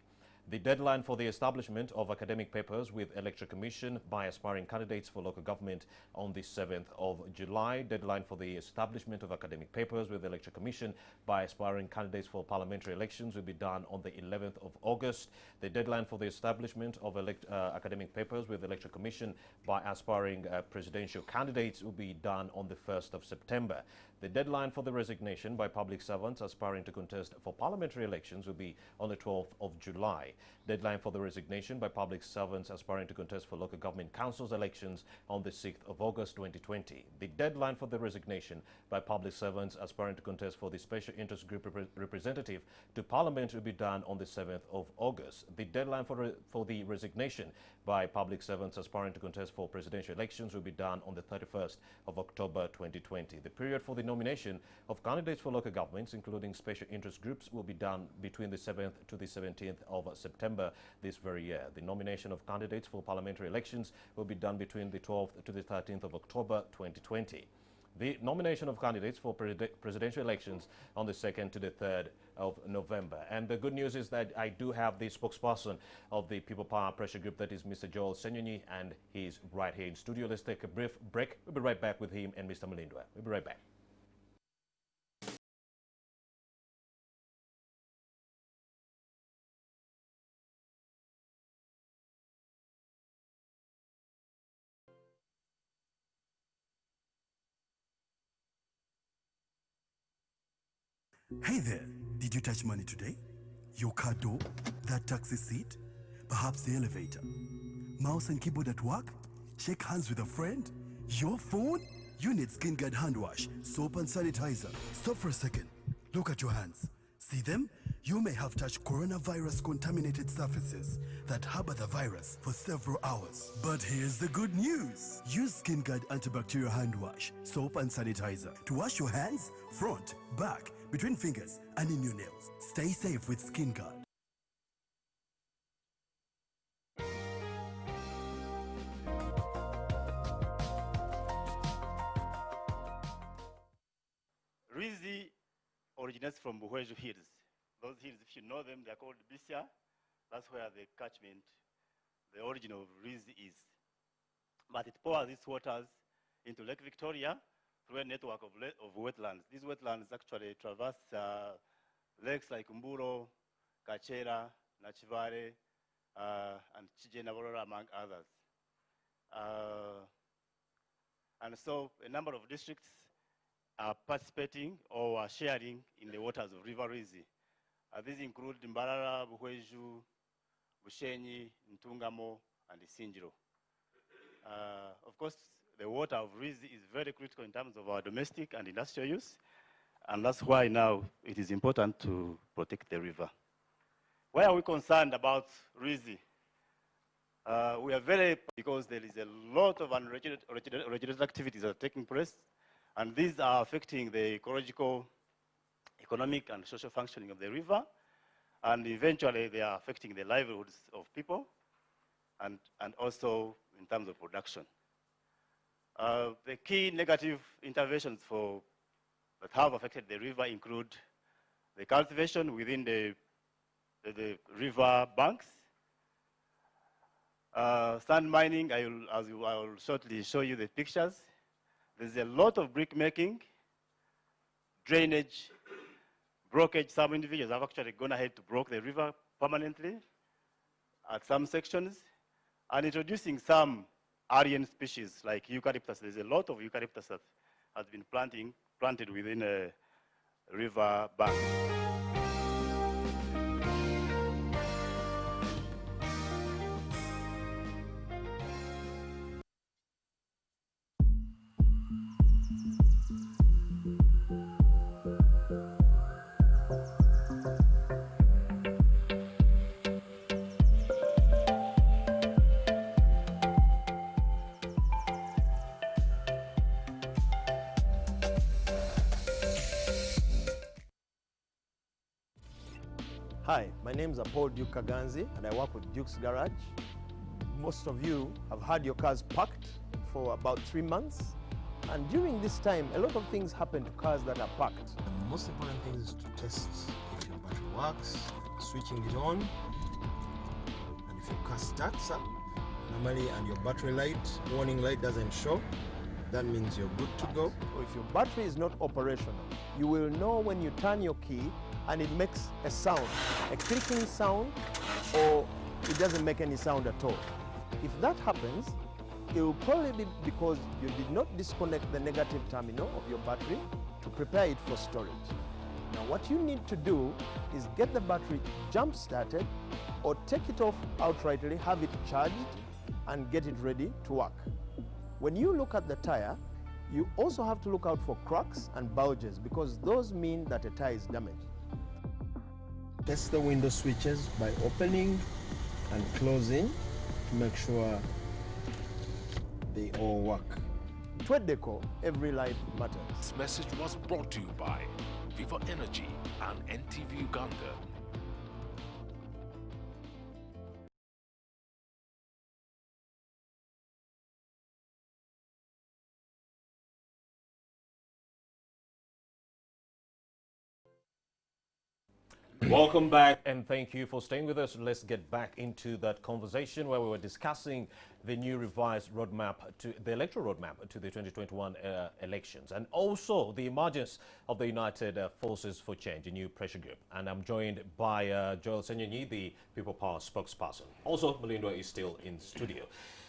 The deadline for the establishment of academic papers with Electoral Commission by aspiring candidates for local government on the 7th of July. Deadline for the establishment of academic papers with Electoral Commission by aspiring candidates for parliamentary elections will be done on the 11th of August. The deadline for the establishment of academic papers with Electoral Commission by aspiring presidential candidates will be done on the 1st of September. The deadline for the resignation by public servants aspiring to contest for parliamentary elections will be on the 12th of July. Deadline for the resignation by public servants aspiring to contest for local government councils elections on the 6th of August 2020. The deadline for the resignation by public servants aspiring to contest for the special interest group representative to parliament will be done on the 7th of August. The deadline for the resignation by public servants aspiring to contest for presidential elections will be done on the 31st of October 2020. The period for the nomination of candidates for local governments, including special interest groups, will be done between the 7th to the 17th of September this very year. The nomination of candidates for parliamentary elections will be done between the 12th to the 13th of October 2020. The nomination of candidates for presidential elections on the 2nd to the 3rd of November. And the good news is that I do have the spokesperson of the People Power Pressure Group, that is Mr. Ssenyonyi, and he's right here in studio. Let's take a brief break. We'll be right back with him and Mr. Mulindwa. We'll be right back. Hey there, did you touch money today? Your car door? That taxi seat? Perhaps the elevator? Mouse and keyboard at work? Shake hands with a friend? Your phone? You need Skin Guard hand wash, soap and sanitizer. Stop for a second. Look at your hands. See them? You may have touched coronavirus contaminated surfaces that harbor the virus for several hours. But here's the good news. Use Skin Guard antibacterial hand wash, soap and sanitizer to wash your hands, front, back, between fingers and in your nails. Stay safe with Skin Guard. Rizi originates from Buhweju Hills. Those hills, if you know them, they're called Bisia. That's where the catchment, the origin of Rizi is. But it pours its waters into Lake Victoria through a network of wetlands. These wetlands actually traverse lakes like Mburo, Kachera, Nachivare, and Chijenavorora, among others. And so a number of districts are participating or are sharing in the waters of River Rizi. These include Mbarara, Buhweju, Bushenyi, Ntungamo, and Isinjiro. Of course, the water of Rizi is very critical in terms of our domestic and industrial use, and that's why now it is important to protect the river. Why are we concerned about Rizi? We are because there is a lot of unregulated activities that are taking place, and these are affecting the ecological, economic, and social functioning of the river, and eventually they are affecting the livelihoods of people, and also in terms of production. The key negative interventions that have affected the river include the cultivation within the river banks, sand mining. I will shortly show you the pictures. There's a lot of brick making, drainage, brokerage. Some individuals have actually gone ahead to block the river permanently at some sections, and introducing some alien species like eucalyptus. There's a lot of eucalyptus that has been planted within a river bank. Hi, my name is Paul Duke Kaganzi, and I work with Duke's Garage. Most of you have had your cars parked for about 3 months, and during this time, a lot of things happen to cars that are parked. The most important thing is to test if your battery works, switching it on, if your car starts up normally and your battery light, warning light doesn't show, that means you're good to go. Or if your battery is not operational, you will know when you turn your key and it makes a sound, a clicking sound, or it doesn't make any sound at all. If that happens, it will probably be because you did not disconnect the negative terminal of your battery to prepare it for storage. Now what you need to do is get the battery jump started or take it off outrightly, have it charged and get it ready to work. When you look at the tire, you also have to look out for cracks and bulges because those mean that a tire is damaged. Test the window switches by opening and closing to make sure they all work. Twedeco, every life matters. This message was brought to you by Viva Energy and NTV Uganda. Welcome back and thank you for staying with us. Let's get back into that conversation where we were discussing the new revised roadmap to the electoral roadmap to the 2021 elections and also the emergence of the United Forces for Change, a new pressure group. And I'm joined by Joel Ssenyonyi, the People Power spokesperson. Also, Mulindwa is still in studio.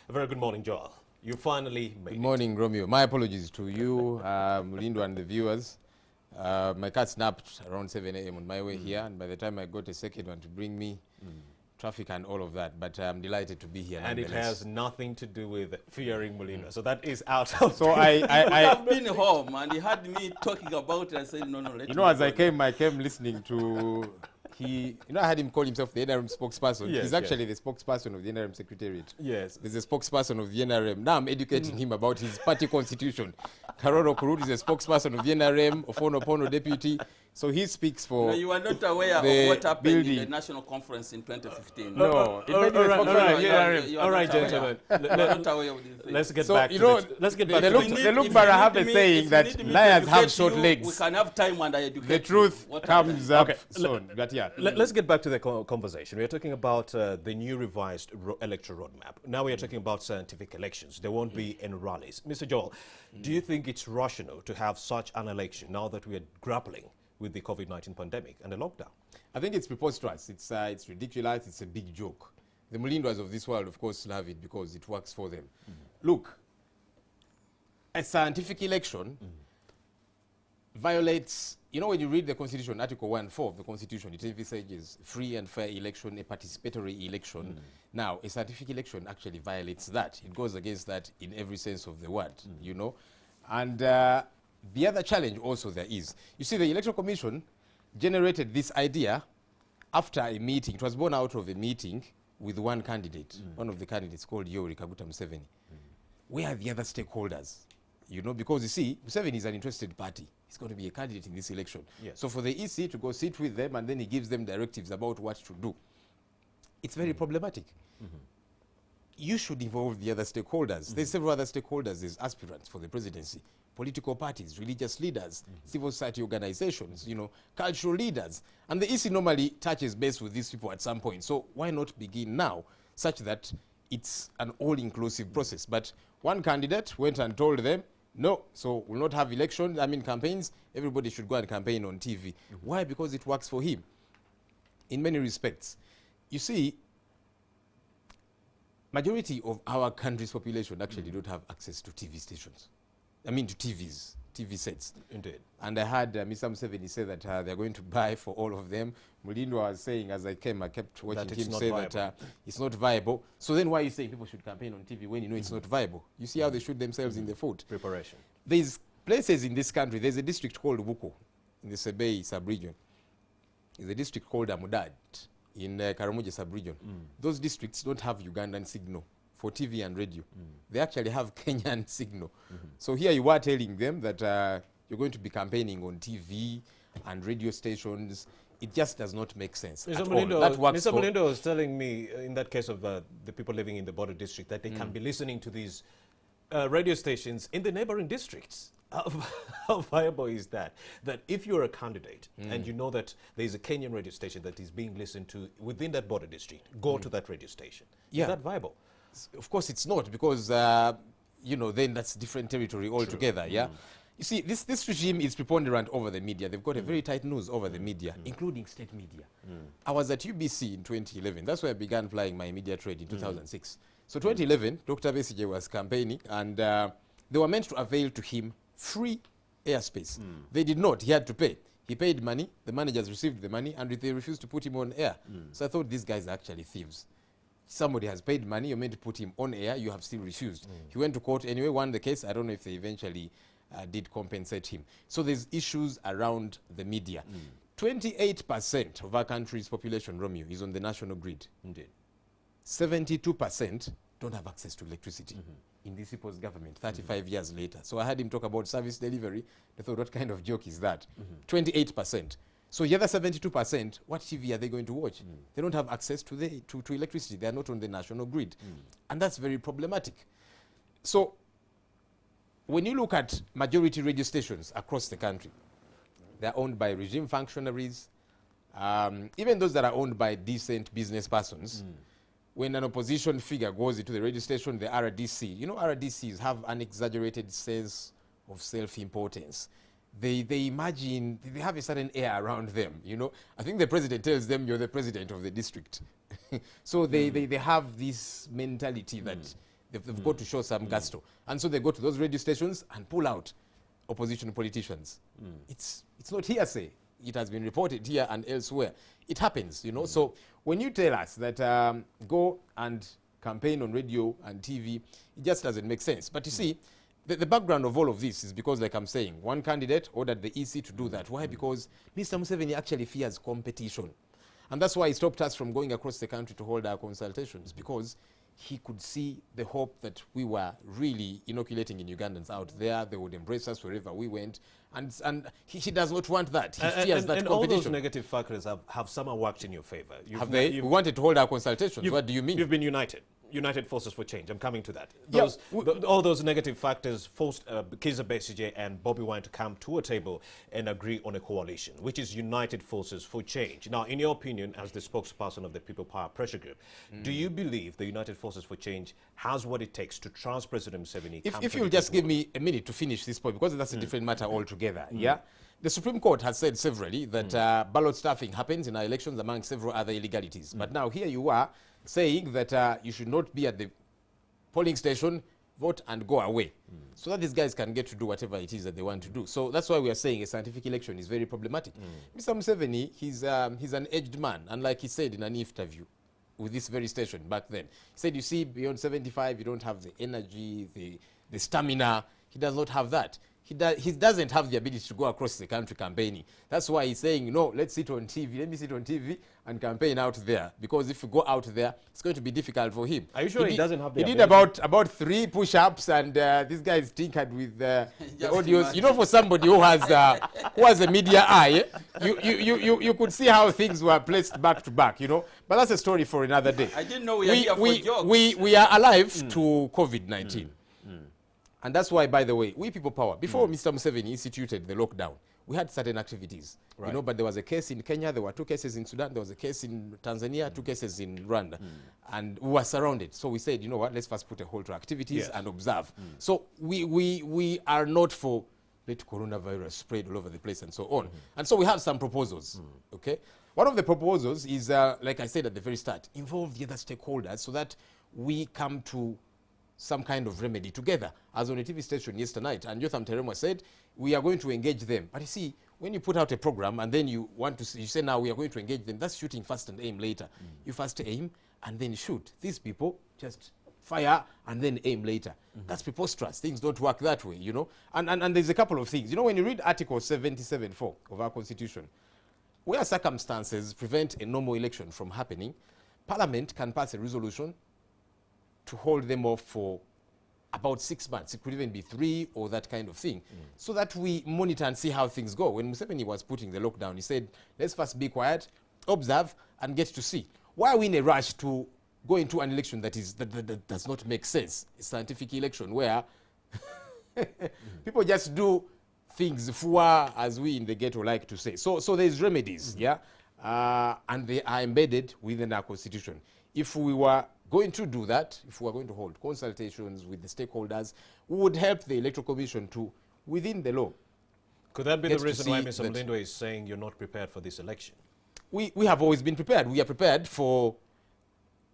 A very good morning, Joel. You finally made it. Good morning, Romeo. My apologies to you, Mulindwa, and the viewers. My car snapped around 7 a.m. on my way here, and by the time I got a second one to bring me, traffic and all of that, but I'm delighted to be here. And it has nothing to do with fearing Mulindwa, so that is out of... So I've been home, and he had me talking about it. I said, no, let you know, as I came listening to... I had him call himself the NRM spokesperson. Yes, he's actually the spokesperson of the NRM Secretariat. Yes. There's a spokesperson of the NRM. Now I'm educating him about his party constitution. Karoro Kurut is a spokesperson of the NRM, Ofono Pono deputy. So he speaks for... No, you are not aware of what happened in the national conference in 2015. No. All right, gentlemen. Let's get back to it. Let's get back to it. The Lukbara have a saying that liars have short legs. We can have time and I educate the truth comes up soon. But yeah. Let's get back to the conversation. We are talking about the new revised electoral roadmap. Now we are talking about scientific elections. There won't be any rallies. Mr. Joel, do you think it's rational to have such an election now that we are grappling with the COVID-19 pandemic and the lockdown? I think it's preposterous. It's ridiculous. It's a big joke. The Mulindwas of this world, of course, love it because it works for them. Look, a scientific election violates, you know, when you read the Constitution, Article 1(4) of the Constitution, it envisages free and fair election, a participatory election. Now, a scientific election actually violates that. It goes against that in every sense of the word, you know. And the other challenge also there is, you see, the Electoral Commission generated this idea after a meeting. It was born out of a meeting with one candidate, one of the candidates called Yoweri Kaguta Museveni. Where are the other stakeholders? You know, because you see, Museveni is an interested party. He's going to be a candidate in this election. Yes. So for the EC to go sit with them and then he gives them directives about what to do, it's very problematic. You should involve the other stakeholders. There's several other stakeholders. There's aspirants for the presidency, political parties, religious leaders, civil society organizations, you know, cultural leaders. And the EC normally touches base with these people at some point. So why not begin now such that it's an all-inclusive process? But one candidate went and told them, no, so we'll not have elections, campaigns. Everybody should go and campaign on TV. Why? Because it works for him in many respects. You see, majority of our country's population actually don't have access to TV stations. I mean to TVs, TV sets. Indeed. And I heard Mr. Museveni say that they're going to buy for all of them. Mulindwa was saying, as I came, I kept watching him say that it's not viable. So then why are you saying people should campaign on TV when you know it's not viable? You see how they shoot themselves in the foot. Preparation. There's places in this country. There's a district called Buko in the Sebei sub-region. There's a district called Amudad in Karamoja sub-region. Those districts don't have Ugandan signal for TV and radio. They actually have Kenyan signal. So here you are telling them that you're going to be campaigning on TV and radio stations. It just does not make sense at all. That works Mr. Mulindwa was telling me, in that case of the people living in the border district, that they can be listening to these radio stations in the neighboring districts. How viable is that? That if you're a candidate and you know that there's a Kenyan radio station that is being listened to within that border district, go to that radio station. Yeah. Is that viable? Of course it's not, because, you know, then that's different territory altogether, yeah? You see, this regime is preponderant over the media. They've got a very tight nose over the media, including state media. I was at UBC in 2011. That's where I began plying my media trade in 2006. So 2011, Dr. Besigye was campaigning, and they were meant to avail to him free airspace. They did not. He had to pay. He paid money. The managers received the money, and they refused to put him on air. So I thought, these guys are actually thieves. Somebody has paid money. You're meant to put him on air. You have still refused. He went to court anyway, won the case. I don't know if they eventually did compensate him. So there's issues around the media. 28% of our country's population, Romeo, is on the national grid. Indeed. 72% don't have access to electricity in this people's government 35 years later. So I heard him talk about service delivery. They thought, what kind of joke is that? 28%. So the other 72%, what TV are they going to watch? They don't have access to electricity. They are not on the national grid. And that's very problematic. So when you look at majority radio stations across the country, they're owned by regime functionaries, even those that are owned by decent business persons. When an opposition figure goes into the radio station, the RDC, you know, RDCs have an exaggerated sense of self-importance. They imagine, they have a certain air around them, you know. I think the president tells them, you're the president of the district. So they have this mentality that they've got to show some gusto. And so they go to those radio stations and pull out opposition politicians. It's not hearsay. It has been reported here and elsewhere. It happens, you know. So when you tell us that go and campaign on radio and TV, it just doesn't make sense. But you see, the background of all of this is because, like I'm saying, one candidate ordered the EC to do that. Why? Because Mr. Museveni actually fears competition. And that's why he stopped us from going across the country to hold our consultations, because he could see the hope that we were really inoculating in Ugandans out there. They would embrace us wherever we went. And he does not want that. He fears that competition. All those negative factors have somehow worked in your favor. Have they? We wanted to hold our consultations. What do you mean? You've been united. United Forces for Change. I'm coming to that. Yes. All those negative factors forced Kizza Besigye and Bobby Wine to come to a table and agree on a coalition, which is United Forces for Change. Now, in your opinion, as the spokesperson of the People Power Pressure Group, do you believe the United Forces for Change has what it takes to trust President Museveni? If you'll just give me a minute to finish this point, because that's a different matter altogether. Yeah. The Supreme Court has said severally that ballot stuffing happens in our elections among several other illegalities. But now here you are saying that you should not be at the polling station, vote and go away. So that these guys can get to do whatever it is that they want to do. So that's why we are saying a scientific election is very problematic. Mr. Museveni, he's an aged man. And like he said in an interview with this very station back then, he said, you see, beyond 75, you don't have the energy, the stamina. He does not have that. He doesn't have the ability to go across the country campaigning. That's why he's saying, no, let's sit on TV. Let me sit on TV and campaign out there. Because if you go out there, it's going to be difficult for him. Are you sure he doesn't have the ability? He did about 3 push-ups, and this guy is tinkered with the audios. You know, for somebody who has a media eye, you could see how things were placed back to back, you know. But that's a story for another day. I didn't know we are here for jokes. We are alive to COVID-19. And that's why, by the way, we People Power, before Mr. Museveni instituted the lockdown, we had certain activities, you know, but there was a case in Kenya, there were 2 cases in Sudan, there was a case in Tanzania, 2 cases in Rwanda, and we were surrounded. So we said, you know what, let's first put a hold to activities and observe. So we are not for let coronavirus spread all over the place and so on. And so we have some proposals, okay? One of the proposals is, like I said at the very start, involve the other stakeholders so that we come to some kind of remedy together. As on a TV station yesterday night, and Jotham Teremwa said, we are going to engage them. But you see, when you put out a program and then you say now we are going to engage them, that's shooting first and aim later. You first aim and then shoot. These people just fire and then aim later. That's preposterous. Things don't work that way, you know. And there's a couple of things. You know, when you read Article 77.4 of our Constitution, where circumstances prevent a normal election from happening, Parliament can pass a resolution to hold them off for about 6 months. It could even be 3 or that kind of thing, so that we monitor and see how things go. When Museveni was putting the lockdown, he said, let's first be quiet, observe, and get to see. Why are we in a rush to go into an election that does not make sense? A scientific election where People just do things fwa, as we in the ghetto like to say. So there's remedies, yeah, and they are embedded within our constitution. If we were going to do that, if we were going to hold consultations with the stakeholders, we would help the Electoral Commission to, within the law. Could that be the reason why Mr. Mulindwa is saying you're not prepared for this election? We have always been prepared. We are prepared for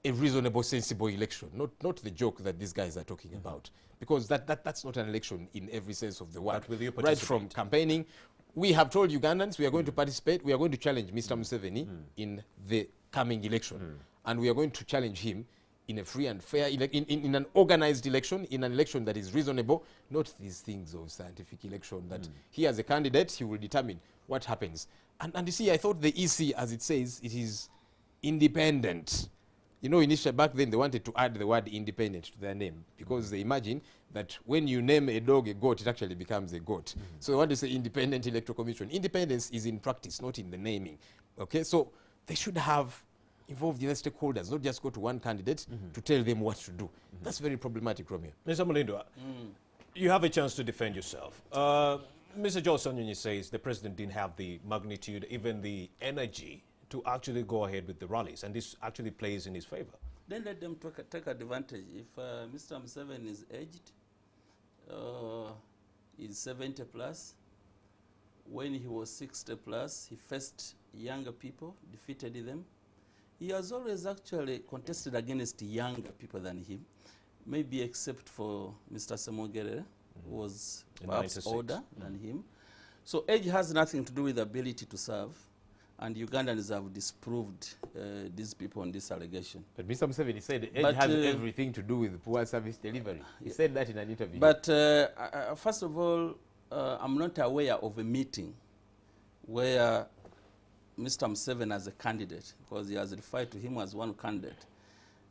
a reasonable, sensible election, not the joke that these guys are talking about, because that's not an election in every sense of the word. But will you right from campaigning, we have told Ugandans we are going to participate. We are going to challenge Mr. Museveni in the coming election, and we are going to challenge him in a free and fair, in an organized election, in an election that is reasonable, not these things of scientific election that he as a candidate, he will determine what happens. And you see, I thought the EC, as it says, it is independent. You know, initially back then they wanted to add the word independent to their name because they imagine that when you name a dog a goat, it actually becomes a goat. So they want to say independent electoral commission. Independence is in practice, not in the naming. Okay, so they should have involved the other stakeholders, not just go to one candidate to tell them what to do. That's very problematic, Romeo. Mr. Mulindwa, you have a chance to defend yourself. Mr. Ssenyonyi says the president didn't have the magnitude, even the energy to actually go ahead with the rallies, and this actually plays in his favor. Then let them take advantage. If Mr. Museveni is aged, is 70 plus, when he was 60 plus, he faced younger people, defeated them. He has always actually contested against younger people than him, maybe except for Mr. Semogere, who was perhaps older than him. So age has nothing to do with the ability to serve, and Ugandans have disproved these people on this allegation. But Mr. Museveni said age has everything to do with poor service delivery. He said that in an interview. But first of all, I'm not aware of a meeting where Mr. Museveni as a candidate, because he has referred to him as one candidate,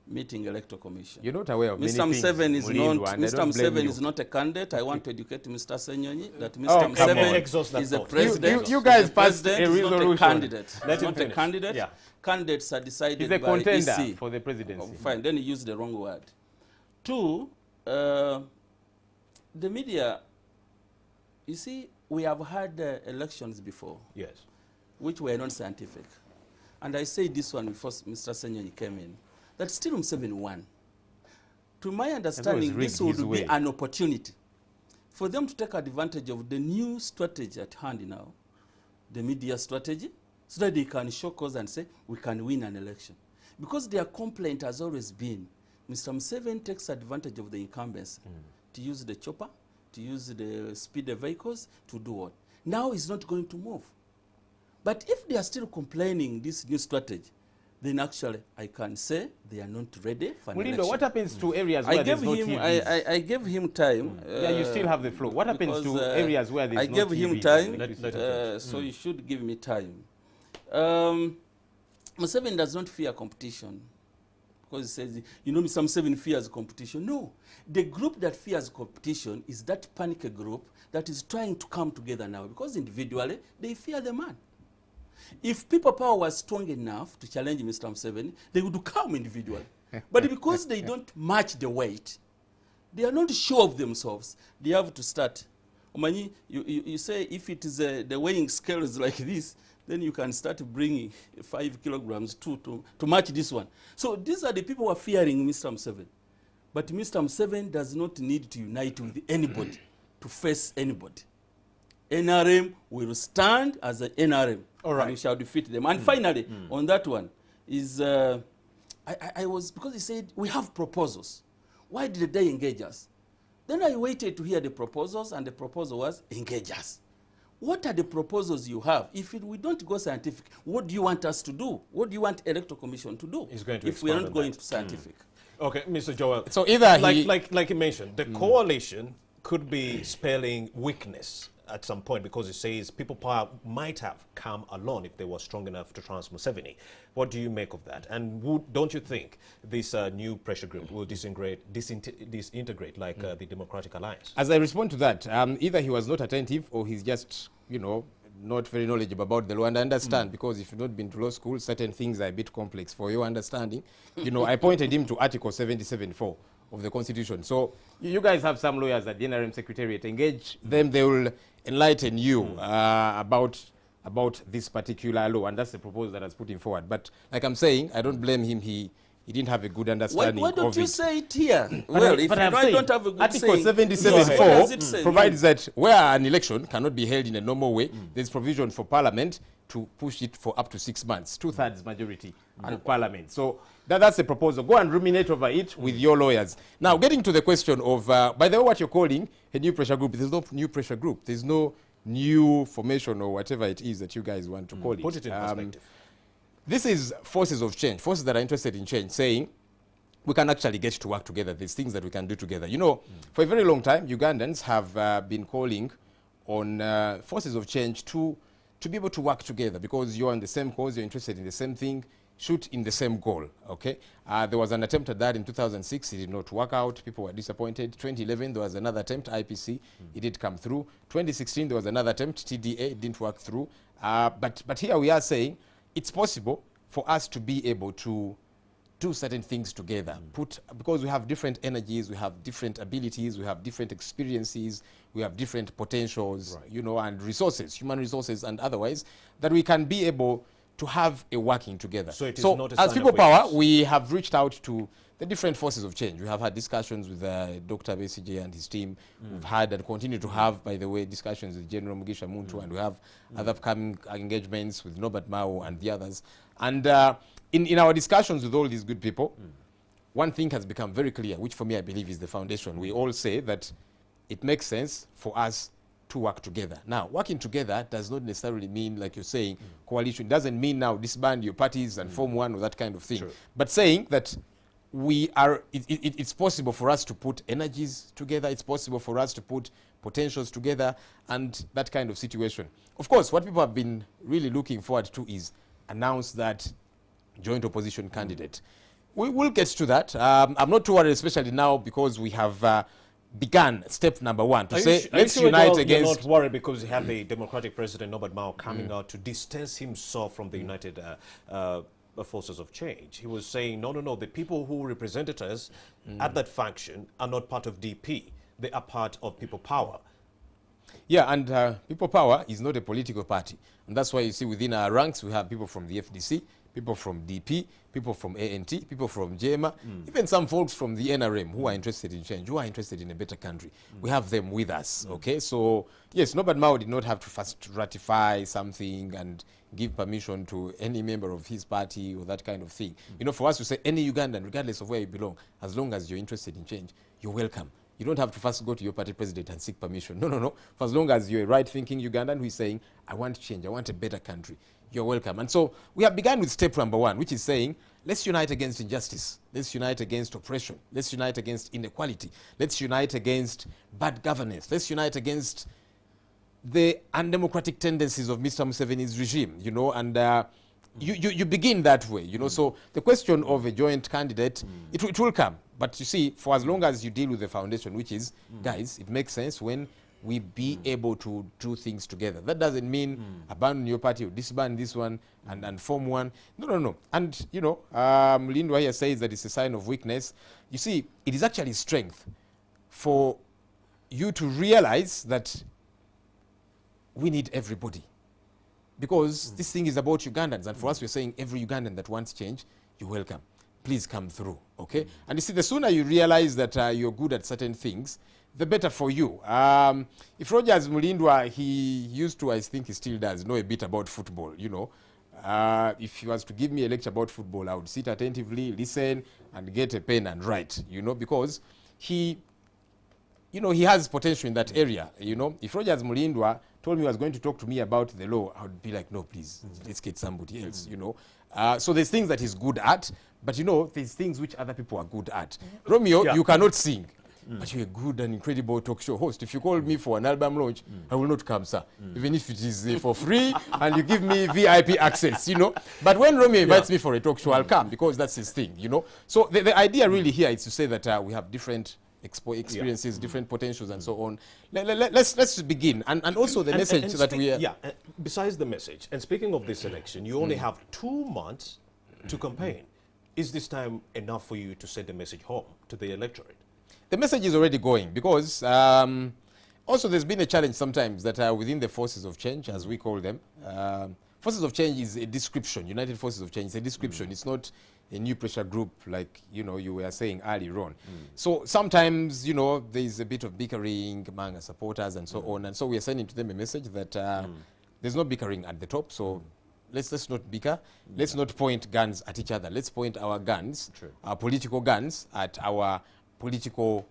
meeting electoral commission. You're not aware of Mr. many Museveni things, Mr. Museveni is not a candidate. I want to educate Mr. Ssenyonyi that Mr. Museveni is a president. You guys passed a resolution. Not a candidate. Let him not finish. a candidate. Yeah. Candidates are decided He's a by contender EC. for the presidency. Oh, fine, then he used the wrong word. Two, the media, you see, we have had elections before. Yes. Which were not scientific. And I say this one before Mr. Ssenyonyi came in, that still Museveni won. To my understanding, this would be an opportunity for them to take advantage of the new strategy at hand now, the media strategy, so that they can show cause and say, we can win an election. Because their complaint has always been, Mr. Museveni takes advantage of the incumbency to use the chopper, to use the speeder vehicles, to do what? Now he's not going to move. But if they are still complaining this new strategy, then actually I can say they are not ready for an election. What happens to areas where there's no TVs? I gave him time. Yeah, you still have the floor. What happens to areas where there's no TVs? I gave him time, so you should give me time. Museveni does not fear competition. Because he says, you know, Mr. Museveni fears competition. No, the group that fears competition is that panic group that is trying to come together now, because individually they fear the man. If people power was strong enough to challenge Mr. Museveni, they would come individually. But because they don't match the weight, they are not sure of themselves, they have to start. Omanyi, you say if it is the weighing scale is like this, then you can start bringing 5 kilograms to match this one. So these are the people who are fearing Mr. Museveni. But Mr. Museveni does not need to unite with anybody to face anybody. NRM will stand as an NRM. All right. And we shall defeat them. And finally, on that one, is I was, because he said, we have proposals. Why did they engage us? Then I waited to hear the proposals, and the proposal was, engage us. What are the proposals you have? If we don't go scientific, what do you want us to do? What do you want Electoral Commission to do if we are not going to scientific? Okay, Mr. Joel. So either like you mentioned, the coalition could be spelling weakness at some point, because it says people power might have come along if they were strong enough to trounce Museveni. What do you make of that? And don't you think this new pressure group will disintegrate like the Democratic Alliance? As I respond to that, either he was not attentive or he's just, you know, not very knowledgeable about the law, and I understand, because if you've not been to law school, certain things are a bit complex for your understanding. You know, I pointed him to Article 77.4 of the Constitution. So you guys have some lawyers at the NRM Secretariat. Engage them, they will enlighten you about this particular law, and that's the proposal that I was putting forward. But like I'm saying, I don't blame him. He didn't have a good understanding Why don't of you it. say it here? But Well, if I'm I saying, don't have a good Article saying, 77.4 provides that where an election cannot be held in a normal way, there's provision for Parliament to push it for up to 6 months, 2/3 majority of Parliament. So that's the proposal. Go and ruminate over it with your lawyers. Now, getting to the question of, by the way, what you're calling a new pressure group, there's no new pressure group. There's no new formation or whatever it is that you guys want to call it. Put it in perspective. This is forces of change, forces that are interested in change, saying we can actually get to work together. There's things that we can do together. You know, for a very long time, Ugandans have been calling on forces of change to be able to work together, because you're on the same cause, you're interested in the same thing, shoot in the same goal, okay? There was an attempt at that in 2006. It did not work out. People were disappointed. 2011, there was another attempt, IPC. It did come through. 2016, there was another attempt, TDA. It didn't work through. But here we are saying it's possible for us to be able to do certain things together, because we have different energies, we have different abilities, we have different experiences, we have different potentials, you know, and resources, human resources and otherwise, that we can be able to have a working together. So it is so not a as sign People of Power, weakness. we have reached out to the different forces of change. We have had discussions with Dr. BCJ and his team. We've had and continue to have, by the way, discussions with General Mugisha Muntu, and we have other upcoming engagements with Norbert Mao and the others. And in our discussions with all these good people, one thing has become very clear, which for me I believe is the foundation. We all say that it makes sense for us to work together. Now, working together does not necessarily mean, like you're saying, coalition. It doesn't mean now disband your parties and form one or that kind of thing. Sure. But saying that it's possible for us to put energies together, it's possible for us to put potentials together, and that kind of situation. Of course, what people have been really looking forward to is announce that joint opposition candidate. We will get to that. I'm not too worried, especially now, because we have begun step number one to say, let's unite against... You're not worried because you have the Democratic President Norbert Mao coming out to distance himself from the United Forces of Change. He was saying, no, the people who represented us at that faction are not part of DP. They are part of People Power. Yeah, and People Power is not a political party. And that's why you see within our ranks, we have people from the FDC, people from DP, people from ANT, people from JEMA, even some folks from the NRM who are interested in change, who are interested in a better country. We have them with us, okay? So, yes, Norbert Mao did not have to first ratify something and give permission to any member of his party or that kind of thing. You know, for us to say any Ugandan, regardless of where you belong, as long as you're interested in change, you're welcome. You don't have to first go to your party president and seek permission. No. For as long as you're a right-thinking Ugandan who is saying, I want change, I want a better country, you're welcome. And so we have begun with step number one, which is saying, let's unite against injustice. Let's unite against oppression. Let's unite against inequality. Let's unite against bad governance. Let's unite against the undemocratic tendencies of Mr. Museveni's regime, you know, and you begin that way, you know. So the question of a joint candidate, it will come. But you see, for as long as you deal with the foundation, which is, guys, it makes sense when we be able to do things together. That doesn't mean abandon your party or disband this one and form one. No. And, you know, Mulindwa here says that it's a sign of weakness. You see, it is actually strength for you to realize that we need everybody. Because this thing is about Ugandans, and for us, we're saying every Ugandan that wants change, you're welcome. Please come through, okay? And you see, the sooner you realize that you're good at certain things, the better for you. If Rogers Mulindwa, he used to, I think he still does, know a bit about football, you know. If he was to give me a lecture about football, I would sit attentively, listen, and get a pen and write, you know, because he, you know, he has potential in that area, you know. If Rogers Mulindwa told me he was going to talk to me about the law, I would be like, no, please, let's get somebody else, you know. So there's things that he's good at, but, you know, there's things which other people are good at. Romeo, you cannot sing. But you're a good and incredible talk show host. If you call me for an album launch, I will not come, sir. Even if it is for free and you give me VIP access, you know. But when Romeo invites me for a talk show, I'll come because that's his thing, you know. So the idea really here is to say that we have different experiences, different potentials, and so on. Let's begin, and also the message that we are. Yeah. Besides the message, and speaking of this election, you only have 2 months to campaign. Is this time enough for you to send a message home to the electorate? The message is already going, because also there's been a challenge sometimes that are within the forces of change, as we call them. Forces of change is a description. United Forces of Change is a description. It's not a new pressure group like, you were saying earlier on. So sometimes, there is a bit of bickering among supporters and so on. And so we are sending to them a message that there's no bickering at the top. So let's not bicker. Let's not point guns at each other. Let's point our guns, our political guns, at our political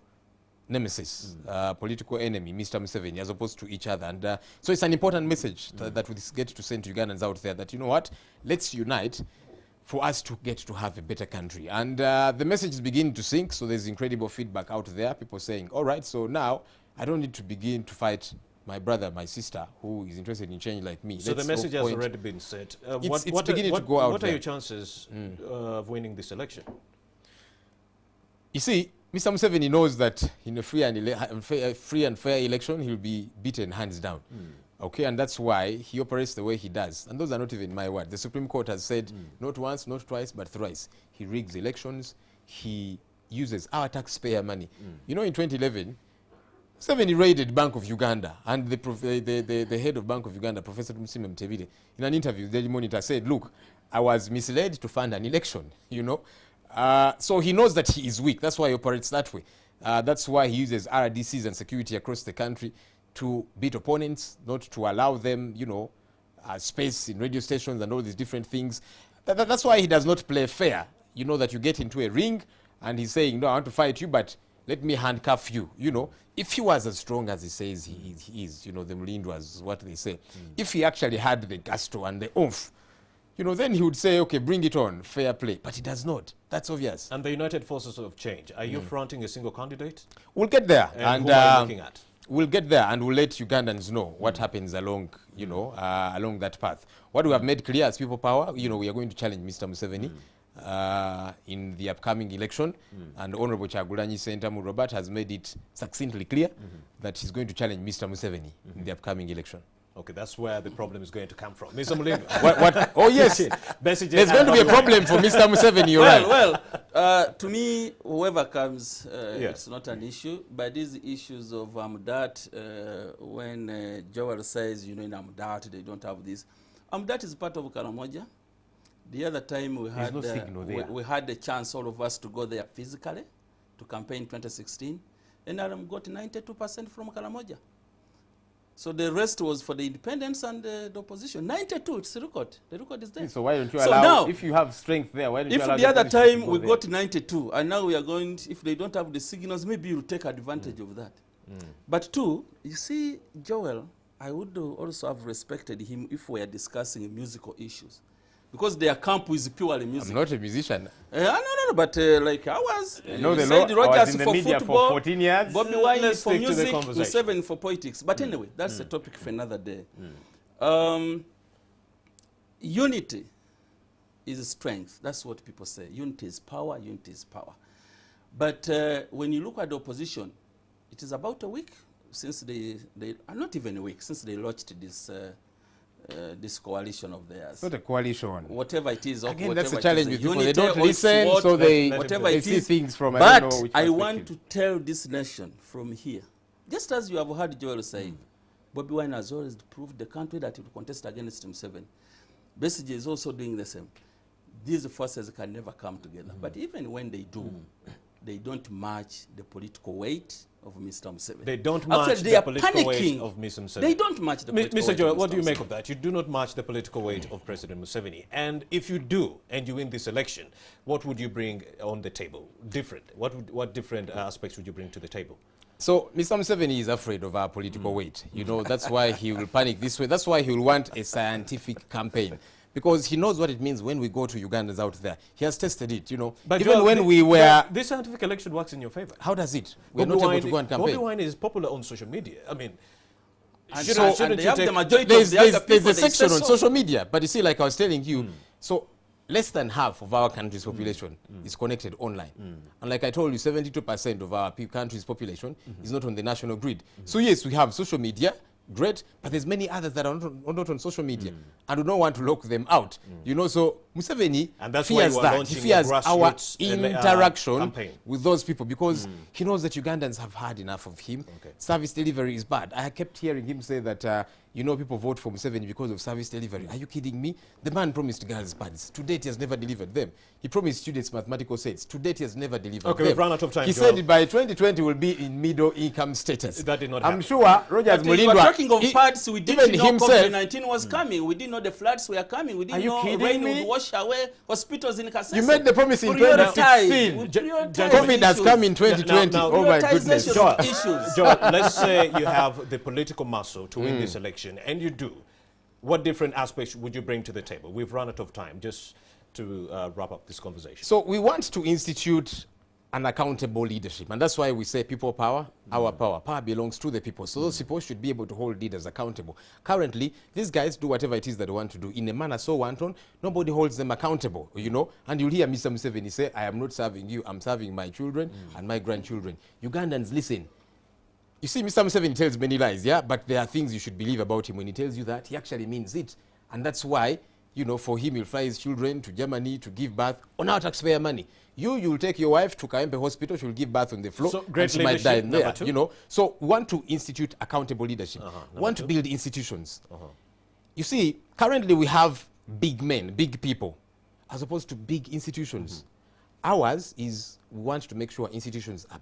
nemesis, political enemy, Mr. Museveni, as opposed to each other. And so it's an important message that we get to send to Ugandans out there that, you know what, let's unite for us to get to have a better country. And the message is beginning to sink, so there's incredible feedback out there, people saying, all right, so now I don't need to begin to fight my brother, my sister, who is interested in change like me. So the message has already been said. It's beginning to go out there. What are your chances of winning this election? You see, Mr. Museveni knows that in a free and fair election, he'll be beaten hands down. Okay, and that's why he operates the way he does. And those are not even my words. The Supreme Court has said not once, not twice, but thrice. He rigs elections. He uses our taxpayer money. In 2011, Museveni raided Bank of Uganda, and the head of Bank of Uganda, Professor Tumusiime Mutebile, in an interview, the Daily Monitor said, look, I was misled to fund an election, So he knows that he is weak. That's why he operates that way. That's why he uses RDCs and security across the country to beat opponents, not to allow them, space in radio stations and all these different things. That's why he does not play fair. That you get into a ring and he's saying, no, I want to fight you, but let me handcuff you. If he was as strong as he says he is, the Mulindwa is what they say. If he actually had the gusto and the oomph, then he would say, okay, bring it on, fair play. But he does not. That's obvious. And the United Forces of Change, are you fronting a single candidate? We'll get there. And who are you looking at? We'll get there, and we'll let Ugandans know what happens along, along that path. What we have made clear as People Power, we are going to challenge Mr. Museveni in the upcoming election. And Honorable Chagulanyi Sentamu Robert has made it succinctly clear that he's going to challenge Mr. Museveni in the upcoming election. Okay, that's where the problem is going to come from. Mr. Mulindwa. what? Oh, yes. There's going to be a problem for Mr. Museveni, you're right. Well, to me, whoever comes, it's not an issue. But these issues of Amdat, when Joel says, in Amdat, they don't have this. Amdat is part of Karamoja. The other time we had the chance, all of us, to go there physically to campaign 2016. NRM got 92% from Karamoja. So the rest was for the independents and the opposition. 92, it's a record. The record is there. So why don't you allow, now, if you have strength there, why don't you allow the other time we got 92, and now we are going, if they don't have the signals, maybe you'll take advantage of that. But two, you see, Joel, I would also have respected him if we are discussing musical issues. Because their camp is purely music. I'm not a musician. No, but like I was. No, the law, I was in the media for 14 years. Bobby Wine for music, Museveni for politics. But anyway, that's a topic for another day. Unity is strength. That's what people say. Unity is power, unity is power. But when you look at the opposition, it is about a week since they not even a week, since they launched this coalition of theirs. It's not a coalition. Whatever it is. Again, that's the challenge with people. They don't listen, so they see things from, I don't know which perspective. I want to tell this nation from here, just as you have heard Joel saying, Bobby Wine has always proved the country that he will contest against Museveni. Besigye is also doing the same. These forces can never come together. But even when they do, they don't match the political weight of Mr. Museveni. They don't match the political weight of Mr. Museveni. They don't match the political weight. Mr. Joel, what do you make of that? You do not match the political weight of President Museveni. And if you do, and you win this election, what would you bring on the table? Different. What different aspects would you bring to the table? So Mr. Museveni is afraid of our political weight. That's why he will panic this way. That's why he will want a scientific campaign. Because he knows what it means when we go to Ugandans out there. He has tested it, But even when we were... This scientific election works in your favor. How does it? We're not able to go and campaign. Bobby Wine is popular on social media. I mean... There's a section on social media. But you see, like I was telling you, so less than half of our country's population is connected online. And like I told you, 72% of our country's population is not on the national grid. So yes, we have social media, great, but there's many others that are not on social media and we don't want to lock them out. You know, so Museveni fears that. He fears our interaction with those people because he knows that Ugandans have had enough of him. Service delivery is bad. I kept hearing him say that, you know, people vote for Museveni because of service delivery. Are you kidding me? The man promised girls pads. To date, he has never delivered them. He promised students mathematical sets. To date, he has never delivered them. Okay, we've run out of time. He said by 2020 will be in middle income status. That did not happen. I'm sure Rogers Mulindwa. Talking of pads, we didn't know himself, COVID-19 was coming. We didn't know the floods were coming. We didn't know rain would wash away hospitals in Kasese. You made the promise in 2016. COVID has come in 2020. Oh my goodness. Joel, let's say you have the political muscle to win this election, and you do. What different aspects would you bring to the table? We've run out of time, just to wrap up this conversation. So we want to institute an accountable leadership, and that's why we say people power, our power. Power belongs to the people, so those people should be able to hold leaders accountable. Currently, these guys do whatever it is that they want to do in a manner so wanton, nobody holds them accountable, you know. And you'll hear Mr. Museveni say, I am not serving you, I'm serving my children and my grandchildren. Ugandans, listen. You see, Mr. Museveni tells many lies, yeah? But there are things you should believe about him. When he tells you that, he actually means it. And that's why, you know, for him, he'll fly his children to Germany to give birth on our taxpayer money. You'll take your wife to Kaempe Hospital, she'll give birth on the floor, so great and she might die in there, two. you know. So we want to institute accountable leadership. We want to build institutions. You see, currently we have big men, big people, as opposed to big institutions. Ours is, we want to make sure institutions are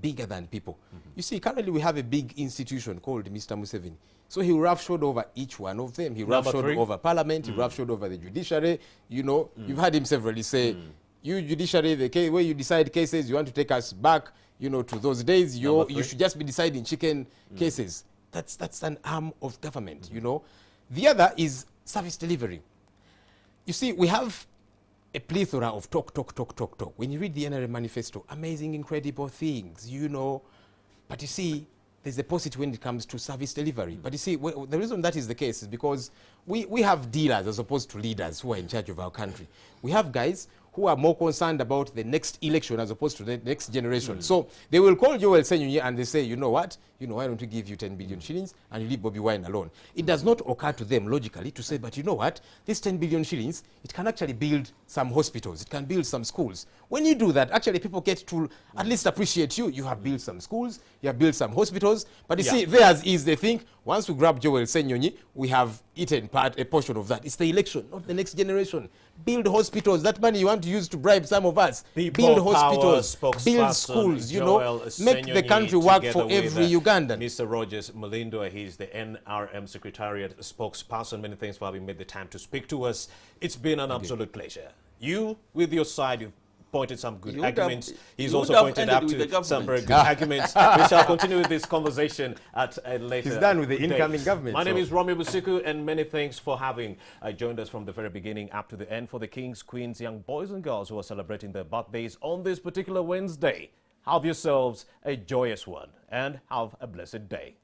bigger than people. You see, currently we have a big institution called Mr. Museveni. So he roughshod over each one of them. He roughshod over parliament, he roughshod over the judiciary. You know, you've heard him severally say, you judiciary, the case where you decide cases, you want to take us back, you know, to those days. You should just be deciding chicken cases. That's an arm of government, you know. The other is service delivery. You see, we have a plethora of talk. When you read the NRM manifesto, amazing, incredible things, you know. But you see, there's a paucity when it comes to service delivery. But you see, the reason that is the case is because we have dealers as opposed to leaders who are in charge of our country. We have guys who are more concerned about the next election as opposed to the next generation. So they will call Joel Ssenyonyi and they say, you know what, why don't we give you 10 billion shillings and you leave Bobby Wine alone? It does not occur to them logically to say, but you know what, this 10 billion shillings, it can actually build some hospitals, it can build some schools. When you do that, actually people get to at least appreciate you. You have built some schools, you have built some hospitals, but you see, theirs is they think, once we grab Joel Ssenyonyi, we have eaten a portion of that. It's the election, not the next generation. Build hospitals. That money you want to use to bribe some of us. Build hospitals, build schools, make the country work for every Ugandan. Mr. Rogers Mulindwa, he's the NRM Secretariat spokesperson. Many thanks for having made the time to speak to us. It's been an absolute pleasure. You, with your side, you've pointed some good arguments. He's also pointed up to some very good arguments. We shall continue with this conversation at a later He's done with the date. incoming government. My name is Romy Busiku, and many thanks for having joined us from the very beginning up to the end for the kings, queens, young boys and girls who are celebrating their birthdays on this particular Wednesday. Have yourselves a joyous one and have a blessed day.